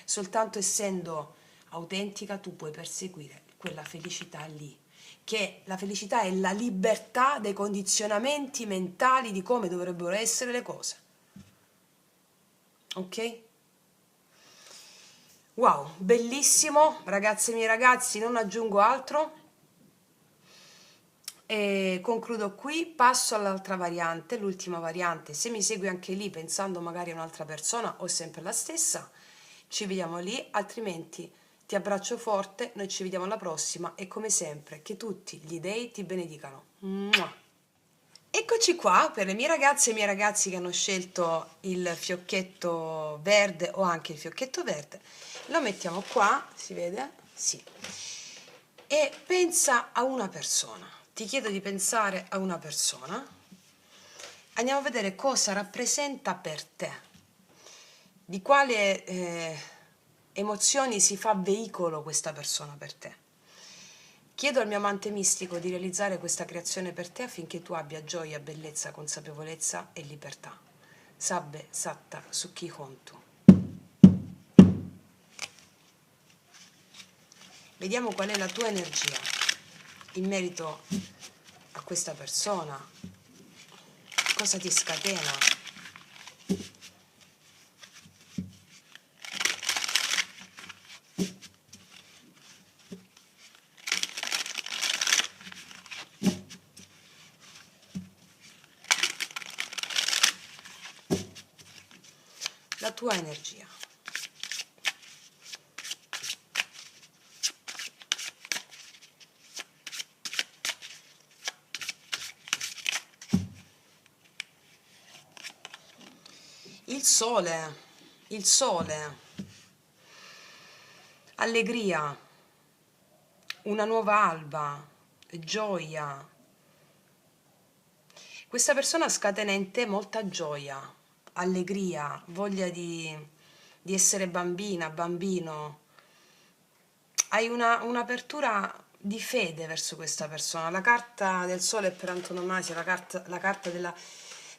Soltanto essendo autentica tu puoi perseguire quella felicità lì, che la felicità è la libertà dai condizionamenti mentali di come dovrebbero essere le cose. Ok? Wow, bellissimo, ragazze e miei ragazzi, non aggiungo altro. E concludo qui, passo all'altra variante, l'ultima variante. Se mi segui anche lì pensando magari a un'altra persona o sempre la stessa, ci vediamo lì, altrimenti ti abbraccio forte, noi ci vediamo alla prossima e come sempre che tutti gli dei ti benedicano. Mua. Eccoci qua per le mie ragazze e i miei ragazzi che hanno scelto il fiocchetto verde o anche il fiocchetto verde. Lo mettiamo qua, si vede? Sì. E pensa a una persona. Ti chiedo di pensare a una persona. Andiamo a vedere cosa rappresenta per te, di quale emozioni si fa veicolo questa persona per te. Chiedo al mio amante mistico di realizzare questa creazione per te affinché tu abbia gioia, bellezza, consapevolezza e libertà. Sabbe Satta Sukhi Hontu. Vediamo qual è la tua energia in merito a questa persona, cosa ti scatena. La tua energia. Il sole, allegria, una nuova alba, gioia. Questa persona scatena in te molta gioia, allegria, voglia di essere bambina, bambino. Hai un'apertura di fede verso questa persona. La carta del sole è per antonomasia la carta della...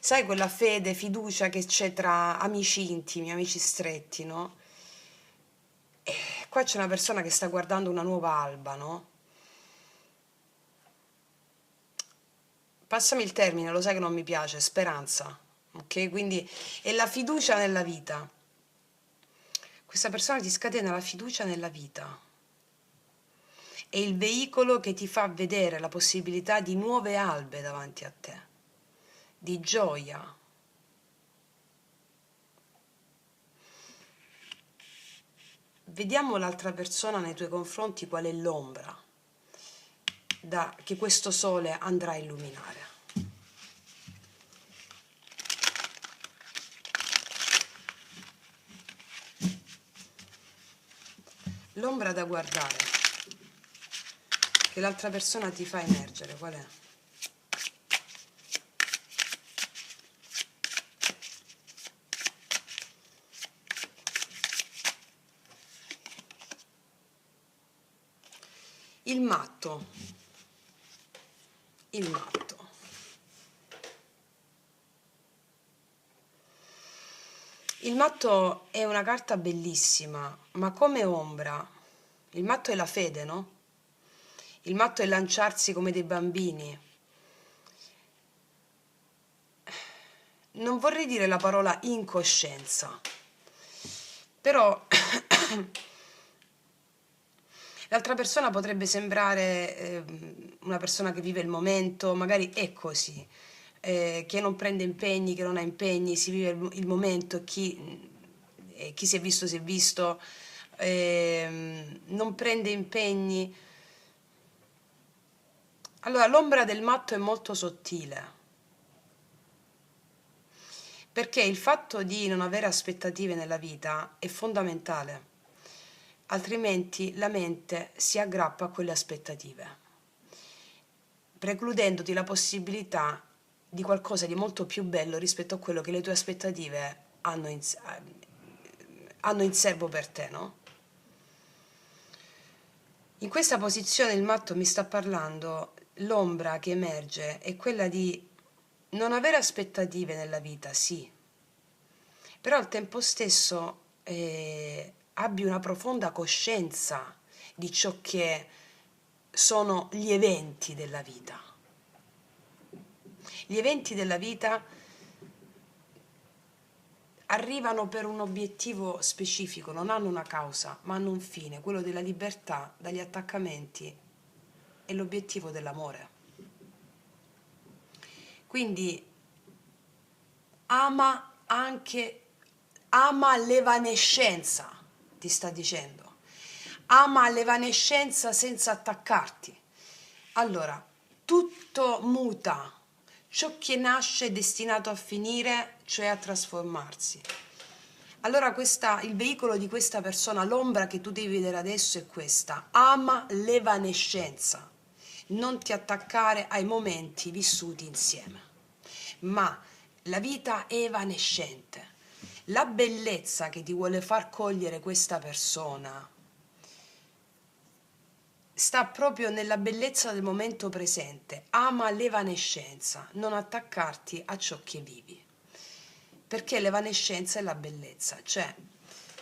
Sai, quella fede, fiducia che c'è tra amici intimi, amici stretti, no? E qua c'è una persona che sta guardando una nuova alba, no? Passami il termine, lo sai che non mi piace, speranza, ok? Quindi è la fiducia nella vita. Questa persona ti scatena la fiducia nella vita. È il veicolo che ti fa vedere la possibilità di nuove albe davanti a te, di gioia. Vediamo l'altra persona nei tuoi confronti qual è l'ombra che questo sole andrà a illuminare. L'ombra da guardare che l'altra persona ti fa emergere, qual è? Il matto. Il matto. Il matto è una carta bellissima, ma come ombra. Il matto è la fede, no? Il matto è lanciarsi come dei bambini. Non vorrei dire la parola incoscienza, però l'altra persona potrebbe sembrare una persona che vive il momento, magari è così, che non prende impegni, che non ha impegni, si vive il momento, chi si è visto, non prende impegni. Allora, l'ombra del matto è molto sottile, perché il fatto di non avere aspettative nella vita è fondamentale, altrimenti la mente si aggrappa a quelle aspettative, precludendoti la possibilità di qualcosa di molto più bello rispetto a quello che le tue aspettative hanno in serbo per te, no? In questa posizione il matto mi sta parlando, l'ombra che emerge è quella di non avere aspettative nella vita, sì, però al tempo stesso abbi una profonda coscienza di ciò che sono gli eventi della vita. Gli eventi della vita arrivano per un obiettivo specifico, non hanno una causa, ma hanno un fine, quello della libertà dagli attaccamenti e l'obiettivo dell'amore. Quindi ama l'evanescenza, ti sta dicendo. Ama l'evanescenza senza attaccarti. Allora, tutto muta. Ciò che nasce è destinato a finire, cioè a trasformarsi. Allora il veicolo di questa persona, l'ombra che tu devi vedere adesso è questa. Ama l'evanescenza. Non ti attaccare ai momenti vissuti insieme. Ma la vita è evanescente. La bellezza che ti vuole far cogliere questa persona sta proprio nella bellezza del momento presente, ama l'evanescenza, non attaccarti a ciò che vivi, perché l'evanescenza è la bellezza, cioè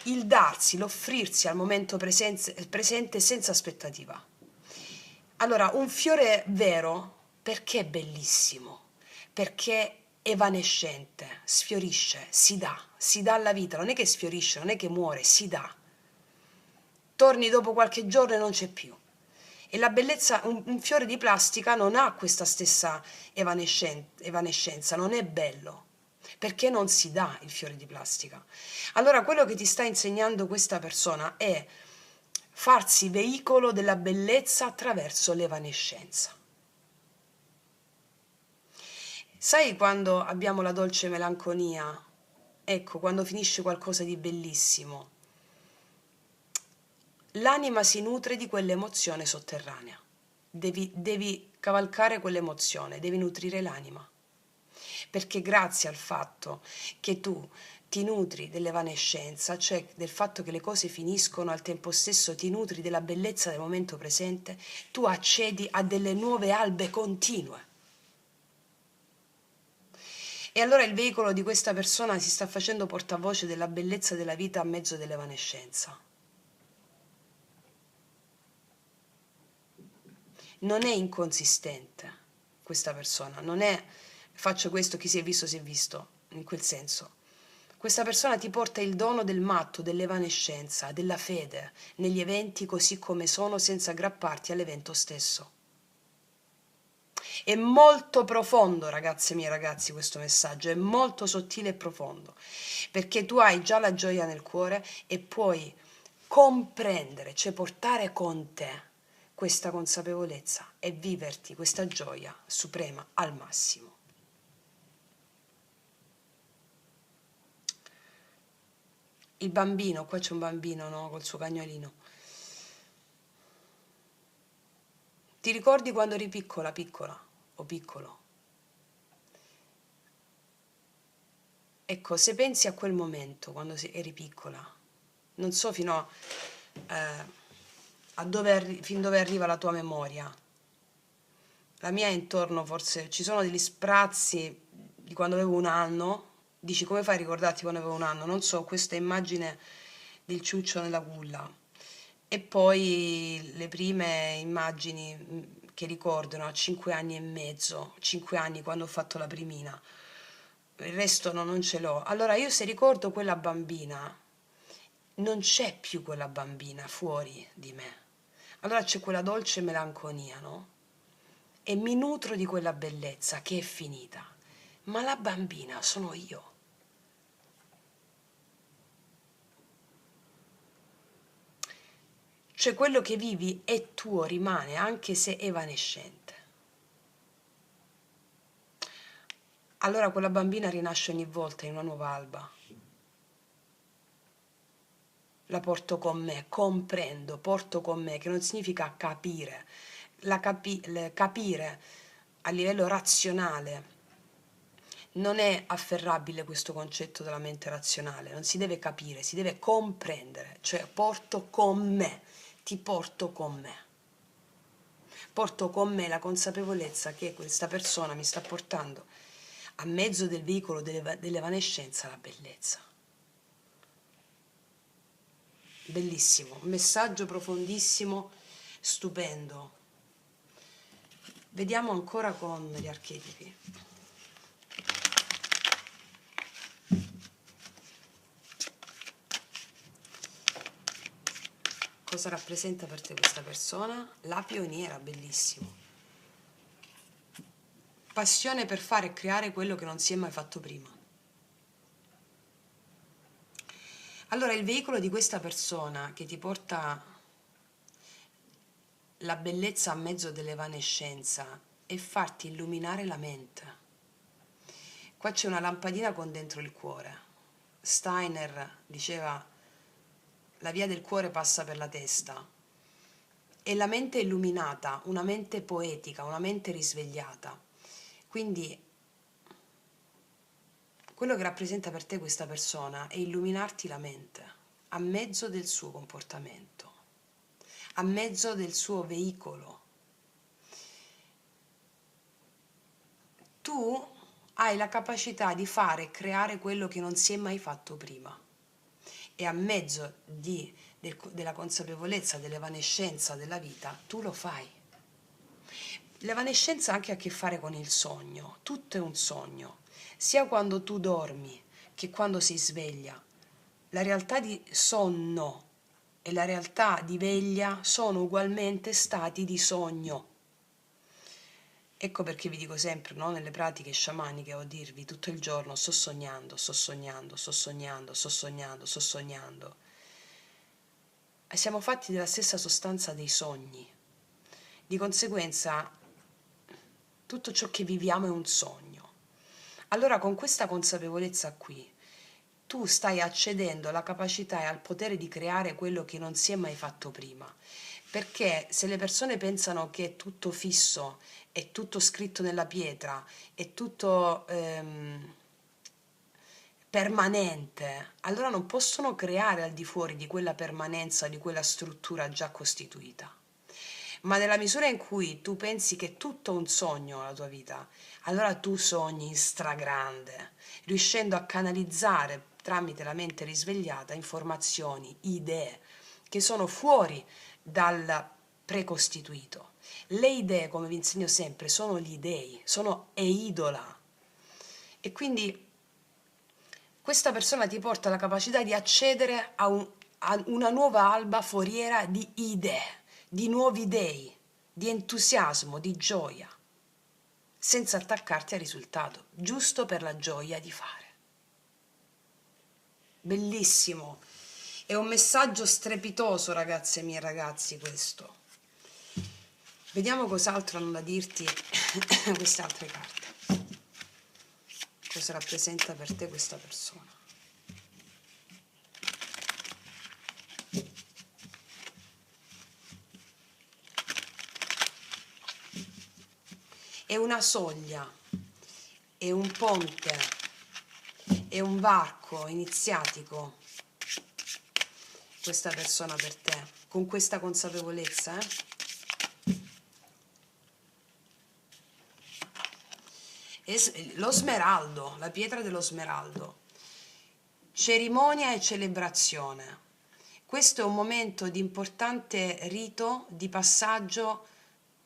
il darsi, l'offrirsi al momento presente senza aspettativa. Allora, un fiore vero, perché è bellissimo? Perché è evanescente, sfiorisce, si dà alla vita, non è che sfiorisce, non è che muore, si dà. Torni dopo qualche giorno e non c'è più. E la bellezza, un fiore di plastica non ha questa stessa evanescenza, non è bello, perché non si dà il fiore di plastica. Allora quello che ti sta insegnando questa persona è farsi veicolo della bellezza attraverso l'evanescenza. Sai quando abbiamo la dolce melanconia? Ecco, quando finisce qualcosa di bellissimo. L'anima si nutre di quell'emozione sotterranea. Devi cavalcare quell'emozione, devi nutrire l'anima. Perché grazie al fatto che tu ti nutri dell'evanescenza, cioè del fatto che le cose finiscono, al tempo stesso ti nutri della bellezza del momento presente, tu accedi a delle nuove albe continue. E allora il veicolo di questa persona si sta facendo portavoce della bellezza della vita a mezzo dell'evanescenza. Non è inconsistente questa persona, non è faccio questo, chi si è visto, in quel senso. Questa persona ti porta il dono del matto, dell'evanescenza, della fede negli eventi così come sono, senza aggrapparti all'evento stesso. È molto profondo, ragazze mie e ragazzi, questo messaggio, è molto sottile e profondo, perché tu hai già la gioia nel cuore e puoi comprendere, cioè portare con te questa consapevolezza e viverti questa gioia suprema al massimo. Il bambino, qua c'è un bambino, no? Col suo cagnolino. Ti ricordi quando eri piccola, piccola o piccolo? Ecco, se pensi a quel momento, quando eri piccola, non so a fin dove arriva la tua memoria. La mia è intorno, forse, ci sono degli sprazzi di quando avevo un anno. Dici, come fai a ricordarti quando avevo un anno? Non so, questa immagine del ciuccio nella culla. E poi le prime immagini che ricordano a 5 anni e mezzo, 5 anni quando ho fatto la primina. Il resto no, non ce l'ho. Allora io se ricordo quella bambina, non c'è più quella bambina fuori di me. Allora c'è quella dolce melanconia, no? E mi nutro di quella bellezza che è finita. Ma la bambina sono io. Cioè quello che vivi è tuo, rimane, anche se evanescente. Allora quella bambina rinasce ogni volta in una nuova alba. La porto con me, comprendo, porto con me, che non significa capire. Capire a livello razionale non è afferrabile questo concetto della mente razionale, non si deve capire, si deve comprendere, cioè porto con me, ti porto con me. Porto con me la consapevolezza che questa persona mi sta portando a mezzo del veicolo dell'evanescenza la bellezza. Bellissimo, un messaggio profondissimo, stupendo. Vediamo ancora con gli archetipi. Cosa rappresenta per te questa persona? La pioniera, bellissimo. Passione per fare e creare quello che non si è mai fatto prima. Allora, il veicolo di questa persona che ti porta la bellezza a mezzo dell'evanescenza è farti illuminare la mente. Qua c'è una lampadina con dentro il cuore. Steiner diceva: la via del cuore passa per la testa. E la mente illuminata, una mente poetica, una mente risvegliata. Quindi quello che rappresenta per te questa persona è illuminarti la mente a mezzo del suo comportamento, a mezzo del suo veicolo. Tu hai la capacità di fare e creare quello che non si è mai fatto prima e a mezzo della consapevolezza, dell'evanescenza della vita, tu lo fai. L'evanescenza ha anche a che fare con il sogno, tutto è un sogno, sia quando tu dormi che quando si sveglia. La realtà di sonno e la realtà di veglia sono ugualmente stati di sogno. Ecco perché vi dico sempre, no, nelle pratiche sciamaniche o dirvi tutto il giorno sto sognando, sto sognando, sto sognando, sto sognando, sto sognando. E siamo fatti della stessa sostanza dei sogni. Di conseguenza tutto ciò che viviamo è un sogno. Allora con questa consapevolezza qui tu stai accedendo alla capacità e al potere di creare quello che non si è mai fatto prima. Perché se le persone pensano che è tutto fisso, è tutto scritto nella pietra, è tutto permanente, allora non possono creare al di fuori di quella permanenza, di quella struttura già costituita. Ma nella misura in cui tu pensi che è tutto un sogno la tua vita, allora tu sogni in stragrande, riuscendo a canalizzare tramite la mente risvegliata informazioni, idee che sono fuori dal precostituito. Le idee, come vi insegno sempre, sono gli dei, sono eidola. E quindi questa persona ti porta la capacità di accedere a una nuova alba foriera di idee, di nuovi dei, di entusiasmo, di gioia, senza attaccarti al risultato, giusto per la gioia di fare. Bellissimo, è un messaggio strepitoso, ragazze mie e ragazzi, questo. Vediamo cos'altro hanno da dirti queste altre carte. Cosa rappresenta per te questa persona? È una soglia, è un ponte, è un varco iniziatico questa persona per te, con questa consapevolezza, Lo smeraldo, la pietra dello smeraldo, cerimonia e celebrazione. Questo è un momento di importante rito, di passaggio,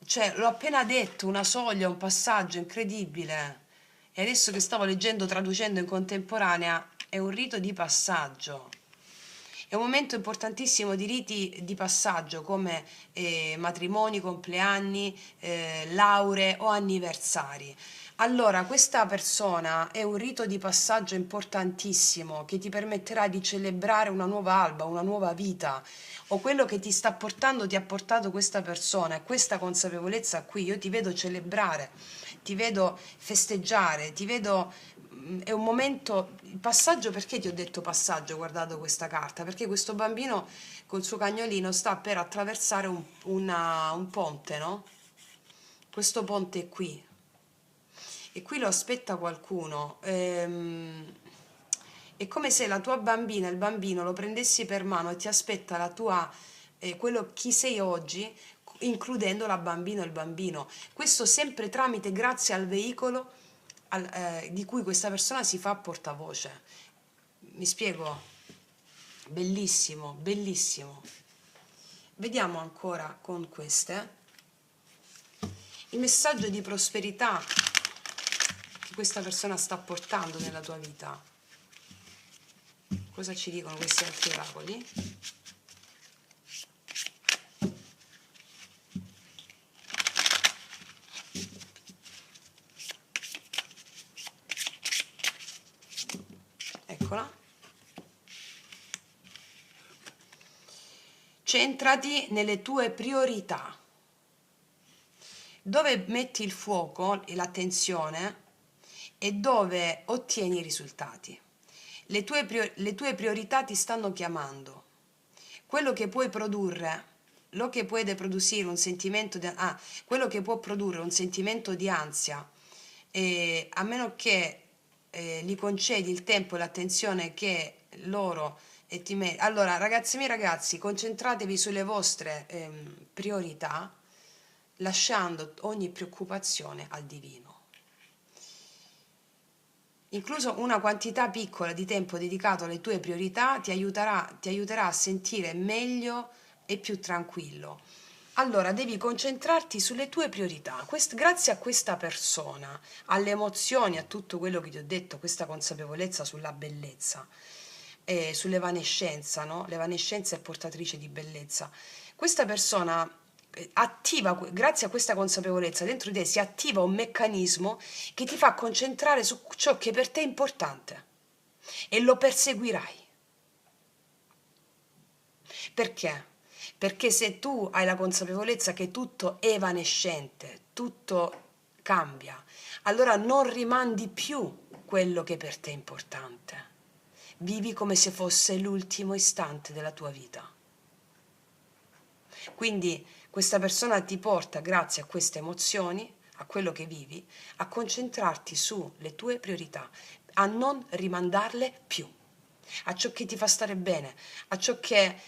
cioè l'ho appena detto, una soglia, un passaggio incredibile. E adesso che stavo leggendo, traducendo in contemporanea, è un rito di passaggio. È un momento importantissimo di riti di passaggio come matrimoni, compleanni, lauree o anniversari. Allora, questa persona è un rito di passaggio importantissimo che ti permetterà di celebrare una nuova alba, una nuova vita, o quello che ti sta portando, ti ha portato questa persona, e questa consapevolezza qui, io ti vedo celebrare, ti vedo festeggiare, ti vedo è un momento, il passaggio, perché ti ho detto passaggio guardando questa carta? Perché questo bambino col suo cagnolino sta per attraversare un ponte, no? Questo ponte è qui e qui lo aspetta qualcuno. È come se la tua bambina, il bambino, lo prendessi per mano e ti aspetta la tua, quello chi sei oggi, includendo la bambina e il bambino. Questo sempre tramite, grazie al veicolo di cui questa persona si fa portavoce. Mi spiego? Bellissimo, bellissimo. Vediamo ancora con queste il messaggio di prosperità che questa persona sta portando nella tua vita. Cosa ci dicono questi altri oracoli? Eccola. Centrati nelle tue priorità. Dove metti il fuoco e l'attenzione e dove ottieni i risultati. Le tue priorità ti stanno chiamando. Quello che puoi produrre, lo che puede producir un sentimento di, quello che può produrre un sentimento di ansia, a meno che gli concedi il tempo e l'attenzione che loro Allora, ragazzi miei ragazzi, concentratevi sulle vostre priorità, lasciando ogni preoccupazione al divino. Incluso una quantità piccola di tempo dedicato alle tue priorità ti aiuterà a sentire meglio e più tranquillo. Allora, devi concentrarti sulle tue priorità. Grazie a questa persona, alle emozioni, a tutto quello che ti ho detto, questa consapevolezza sulla bellezza, sull'evanescenza, no? L'evanescenza è portatrice di bellezza. Questa persona grazie a questa consapevolezza, dentro di te si attiva un meccanismo che ti fa concentrare su ciò che per te è importante e lo perseguirai. Perché? Perché se tu hai la consapevolezza che tutto è evanescente, tutto cambia, allora non rimandi più quello che per te è importante. Vivi come se fosse l'ultimo istante della tua vita. Quindi questa persona ti porta, grazie a queste emozioni, a quello che vivi, a concentrarti sulle tue priorità, a non rimandarle più, a ciò che ti fa stare bene, a ciò che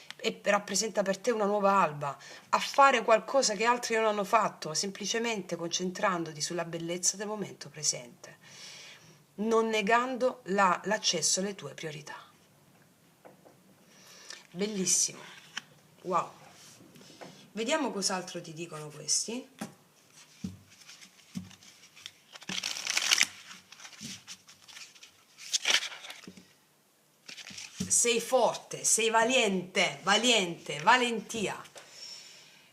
rappresenta per te una nuova alba, a fare qualcosa che altri non hanno fatto, semplicemente concentrandoti sulla bellezza del momento presente, non negando l'accesso alle tue priorità. Bellissimo, wow. Vediamo cos'altro ti dicono questi. Sei forte, sei valiente, valentia.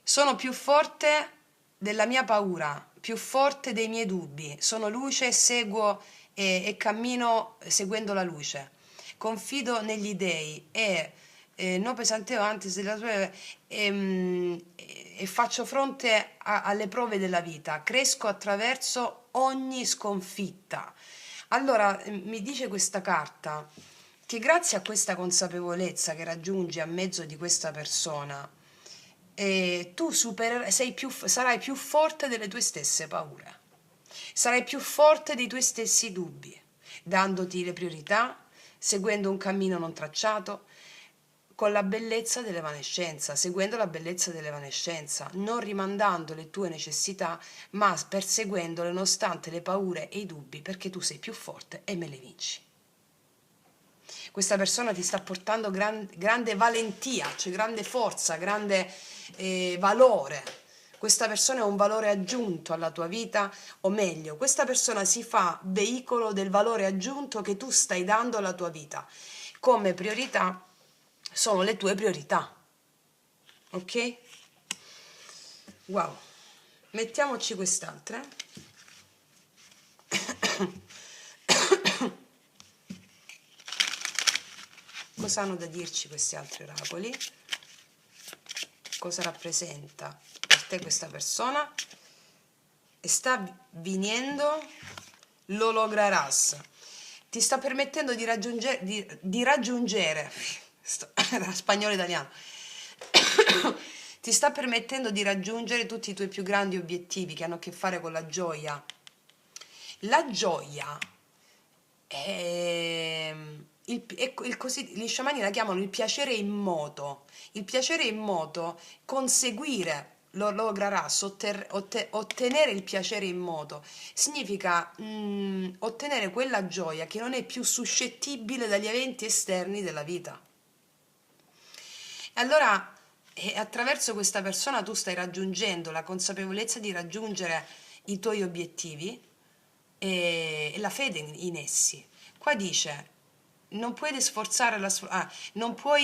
Sono più forte della mia paura, più forte dei miei dubbi. Sono luce, seguo e cammino seguendo la luce. Confido negli dei e non pesantevo antes della tua e faccio fronte alle prove della vita. Cresco attraverso ogni sconfitta. Allora, mi dice questa carta che grazie a questa consapevolezza che raggiungi a mezzo di questa persona, tu sarai più forte delle tue stesse paure, sarai più forte dei tuoi stessi dubbi, dandoti le priorità, seguendo un cammino non tracciato, con la bellezza dell'evanescenza, seguendo la bellezza dell'evanescenza, non rimandando le tue necessità, ma perseguendole nonostante le paure e i dubbi, perché tu sei più forte e me le vinci. Questa persona ti sta portando grande valentia, cioè grande forza, grande valore. Questa persona è un valore aggiunto alla tua vita, o meglio, questa persona si fa veicolo del valore aggiunto che tu stai dando alla tua vita. Come priorità sono le tue priorità. Ok? Wow. Mettiamoci quest'altra. Cosa hanno da dirci questi altri oracoli? Cosa rappresenta per te questa persona? E sta venendo, lo lograrás. Ti sta permettendo di raggiungere spagnolo italiano, ti sta permettendo di raggiungere tutti i tuoi più grandi obiettivi che hanno a che fare con la gioia. La gioia è gli sciamani la chiamano il piacere immoto. Il piacere immoto, conseguire, lo lograrás, ottenere il piacere immoto, significa ottenere quella gioia che non è più suscettibile dagli eventi esterni della vita. E allora, attraverso questa persona tu stai raggiungendo la consapevolezza di raggiungere i tuoi obiettivi e la fede in essi. Qua dice, non puoi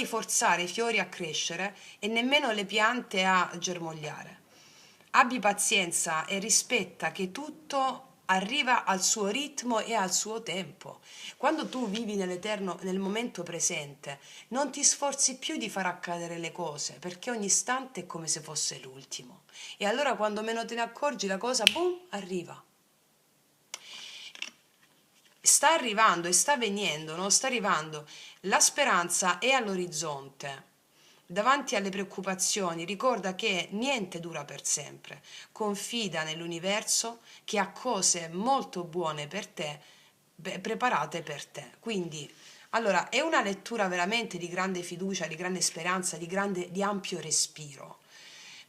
forzare i fiori a crescere e nemmeno le piante a germogliare. Abbi pazienza e rispetta che tutto arriva al suo ritmo e al suo tempo. Quando tu vivi nell'eterno, nel momento presente, non ti sforzi più di far accadere le cose, perché ogni istante è come se fosse l'ultimo. E allora quando meno te ne accorgi la cosa, boom, arriva. Sta arrivando e sta venendo, no? Sta arrivando. La speranza è all'orizzonte. Davanti alle preoccupazioni, ricorda che niente dura per sempre. Confida nell'universo che ha cose molto buone per te, preparate per te. Quindi Allora, è una lettura veramente di grande fiducia, di grande speranza, di ampio respiro.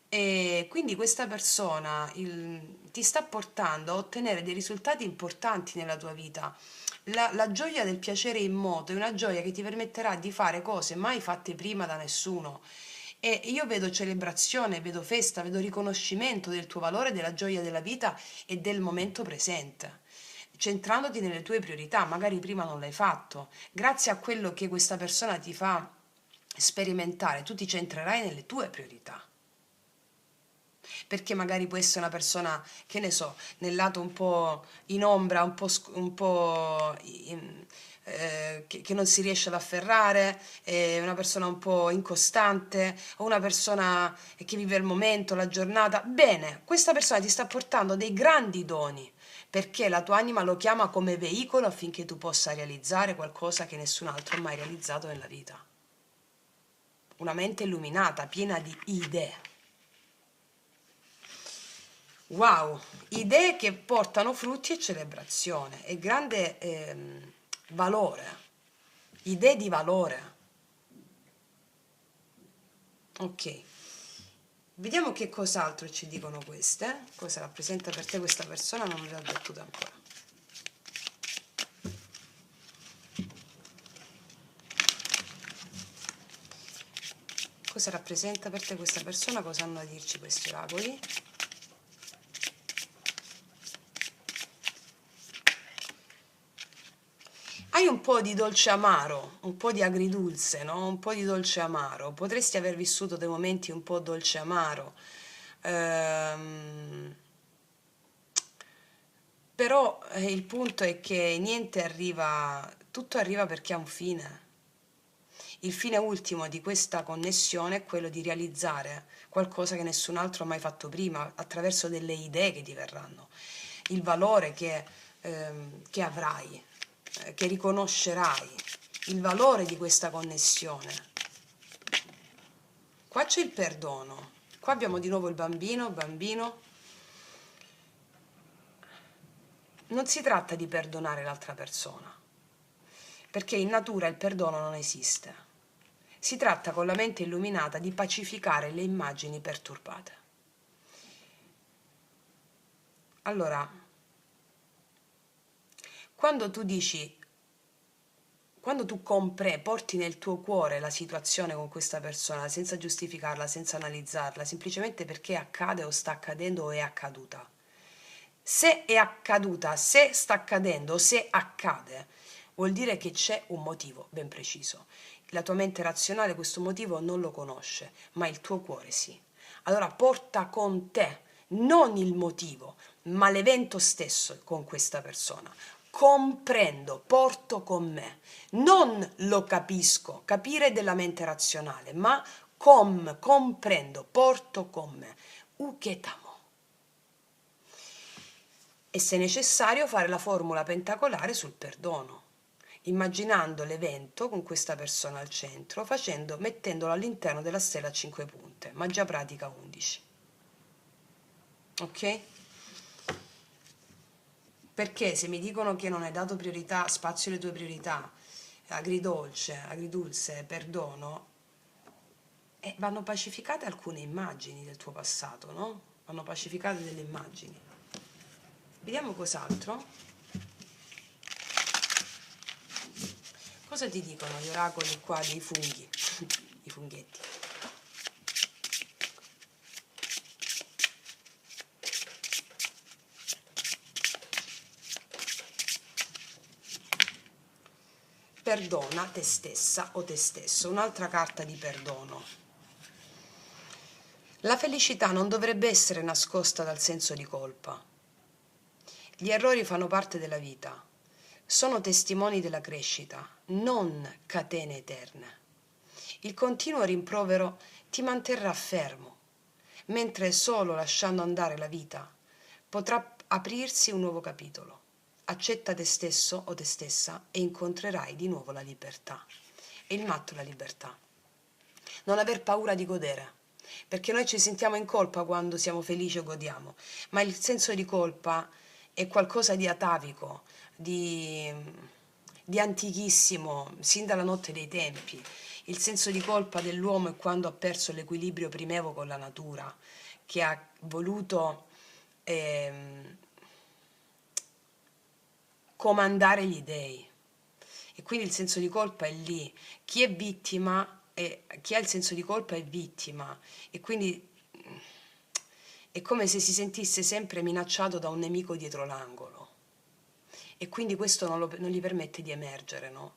E quindi questa persona ti sta portando a ottenere dei risultati importanti nella tua vita. La gioia del piacere in moto è una gioia che ti permetterà di fare cose mai fatte prima da nessuno. E io vedo celebrazione, vedo festa, vedo riconoscimento del tuo valore, della gioia della vita e del momento presente, centrandoti nelle tue priorità, magari prima non l'hai fatto. Grazie a quello che questa persona ti fa sperimentare, tu ti centrerai nelle tue priorità. Perché magari può essere una persona, che ne so, nel lato un po' in ombra, che non si riesce ad afferrare, una persona un po' incostante, o una persona che vive il momento, la giornata. Bene, questa persona ti sta portando dei grandi doni, perché la tua anima lo chiama come veicolo affinché tu possa realizzare qualcosa che nessun altro ha mai realizzato nella vita. Una mente illuminata, piena di idee. Wow, idee che portano frutti e celebrazione e grande valore, idee di valore. Ok, vediamo che cos'altro ci dicono queste, cosa rappresenta per te questa persona, non me l'ha detto ancora. Cosa rappresenta per te questa persona, cosa hanno a dirci questi oracoli? Hai un po' di dolce amaro, un po' di agridulce, no? Un po' di dolce amaro. Potresti aver vissuto dei momenti un po' dolce amaro. Ehm, Però il punto è che niente arriva, tutto arriva perché ha un fine. Il fine ultimo di questa connessione è quello di realizzare qualcosa che nessun altro ha mai fatto prima, attraverso delle idee che ti verranno, il valore che avrai, che riconoscerai, il valore di questa connessione. Qua c'è il perdono, qua abbiamo di nuovo il bambino, bambino. Non si tratta di perdonare l'altra persona, perché in natura il perdono non esiste. Si tratta con la mente illuminata di pacificare le immagini perturbate. Allora, quando tu dici, quando tu porti nel tuo cuore la situazione con questa persona senza giustificarla, senza analizzarla, semplicemente perché accade o sta accadendo o è accaduta. Se è accaduta, se sta accadendo, se accade, vuol dire che c'è un motivo ben preciso. La tua mente razionale questo motivo non lo conosce, ma il tuo cuore sì. Allora porta con te non il motivo, ma l'evento stesso con questa persona. Comprendo, porto con me. Non lo capisco, capire della mente razionale, ma comprendo, porto con me. Uketamo. E se necessario fare la formula pentacolare sul perdono, immaginando l'evento con questa persona al centro, mettendolo all'interno della stella a 5 punte, magia pratica 11. Ok? Perché se mi dicono che non hai dato priorità, spazio alle tue priorità, agridolce, agridulce, perdono, vanno pacificate alcune immagini del tuo passato, no? Vanno pacificate delle immagini. Vediamo cos'altro. Cosa ti dicono gli oracoli qua dei funghi, i funghetti? Perdona te stessa o te stesso, un'altra carta di perdono. La felicità non dovrebbe essere nascosta dal senso di colpa. Gli errori fanno parte della vita, sono testimoni della crescita, non catene eterne. Il continuo rimprovero ti manterrà fermo, mentre solo lasciando andare la vita potrà aprirsi un nuovo capitolo. Accetta te stesso o te stessa e incontrerai di nuovo la libertà. E il matto è la libertà. Non aver paura di godere, perché noi ci sentiamo in colpa quando siamo felici o godiamo, ma il senso di colpa è qualcosa di atavico, di antichissimo, sin dalla notte dei tempi. Il senso di colpa dell'uomo è quando ha perso l'equilibrio primevo con la natura, che ha voluto ehm, comandare gli dèi. E quindi il senso di colpa è lì. Chi è vittima, chi ha il senso di colpa è vittima. E quindi è come se si sentisse sempre minacciato da un nemico dietro l'angolo. E quindi questo non gli permette di emergere, no?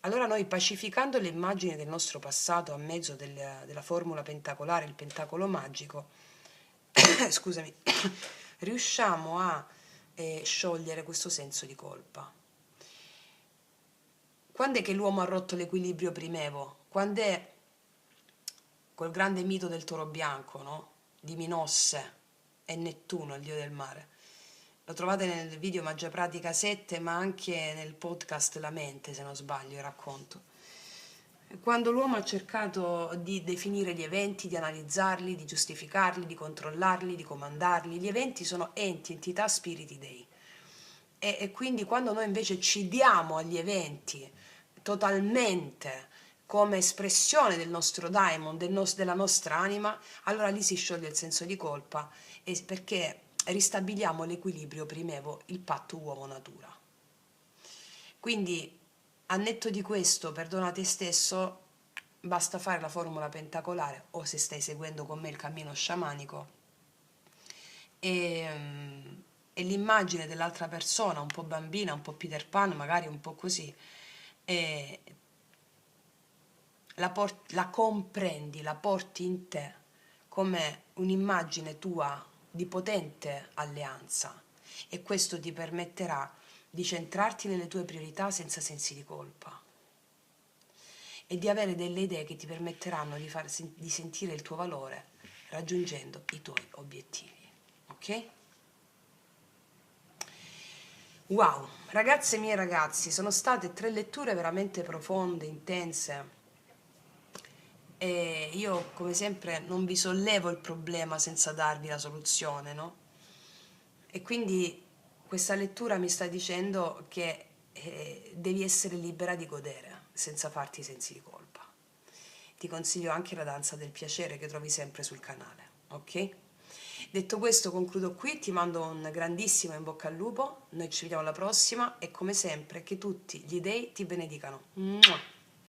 Allora noi, pacificando le immagini del nostro passato a mezzo della formula pentacolare, il pentacolo magico, scusami, riusciamo a sciogliere questo senso di colpa. Quando è che l'uomo ha rotto l'equilibrio primevo? Quando è col grande mito del toro bianco, no? Di Minosse e Nettuno, il dio del mare. Lo trovate nel video Magia Pratica 7, ma anche nel podcast La Mente, se non sbaglio, il racconto. Quando l'uomo ha cercato di definire gli eventi, di analizzarli, di giustificarli, di controllarli, di comandarli, gli eventi sono enti, entità, spiriti dei. E quindi quando noi invece ci diamo agli eventi totalmente come espressione del nostro daimon, della nostra anima, allora lì si scioglie il senso di colpa, perché ristabiliamo l'equilibrio primevo, il patto uomo-natura. Quindi, a netto di questo, perdona te stesso, basta fare la formula pentacolare, o se stai seguendo con me il cammino sciamanico, e l'immagine dell'altra persona, un po' bambina, un po' Peter Pan, magari un po' così, e la comprendi, la porti in te come un'immagine tua di potente alleanza, e questo ti permetterà di centrarti nelle tue priorità senza sensi di colpa e di avere delle idee che ti permetteranno di sentire il tuo valore raggiungendo i tuoi obiettivi. Ok? Wow, ragazze mie e ragazzi, sono state 3 letture veramente profonde, intense, e io come sempre non vi sollevo il problema senza darvi la soluzione, no? E quindi questa lettura mi sta dicendo che devi essere libera di godere senza farti sensi di colpa. Ti consiglio anche la danza del piacere che trovi sempre sul canale, ok? Detto questo, concludo qui, ti mando un grandissimo in bocca al lupo, noi ci vediamo alla prossima e come sempre che tutti gli dei ti benedicano. Mua!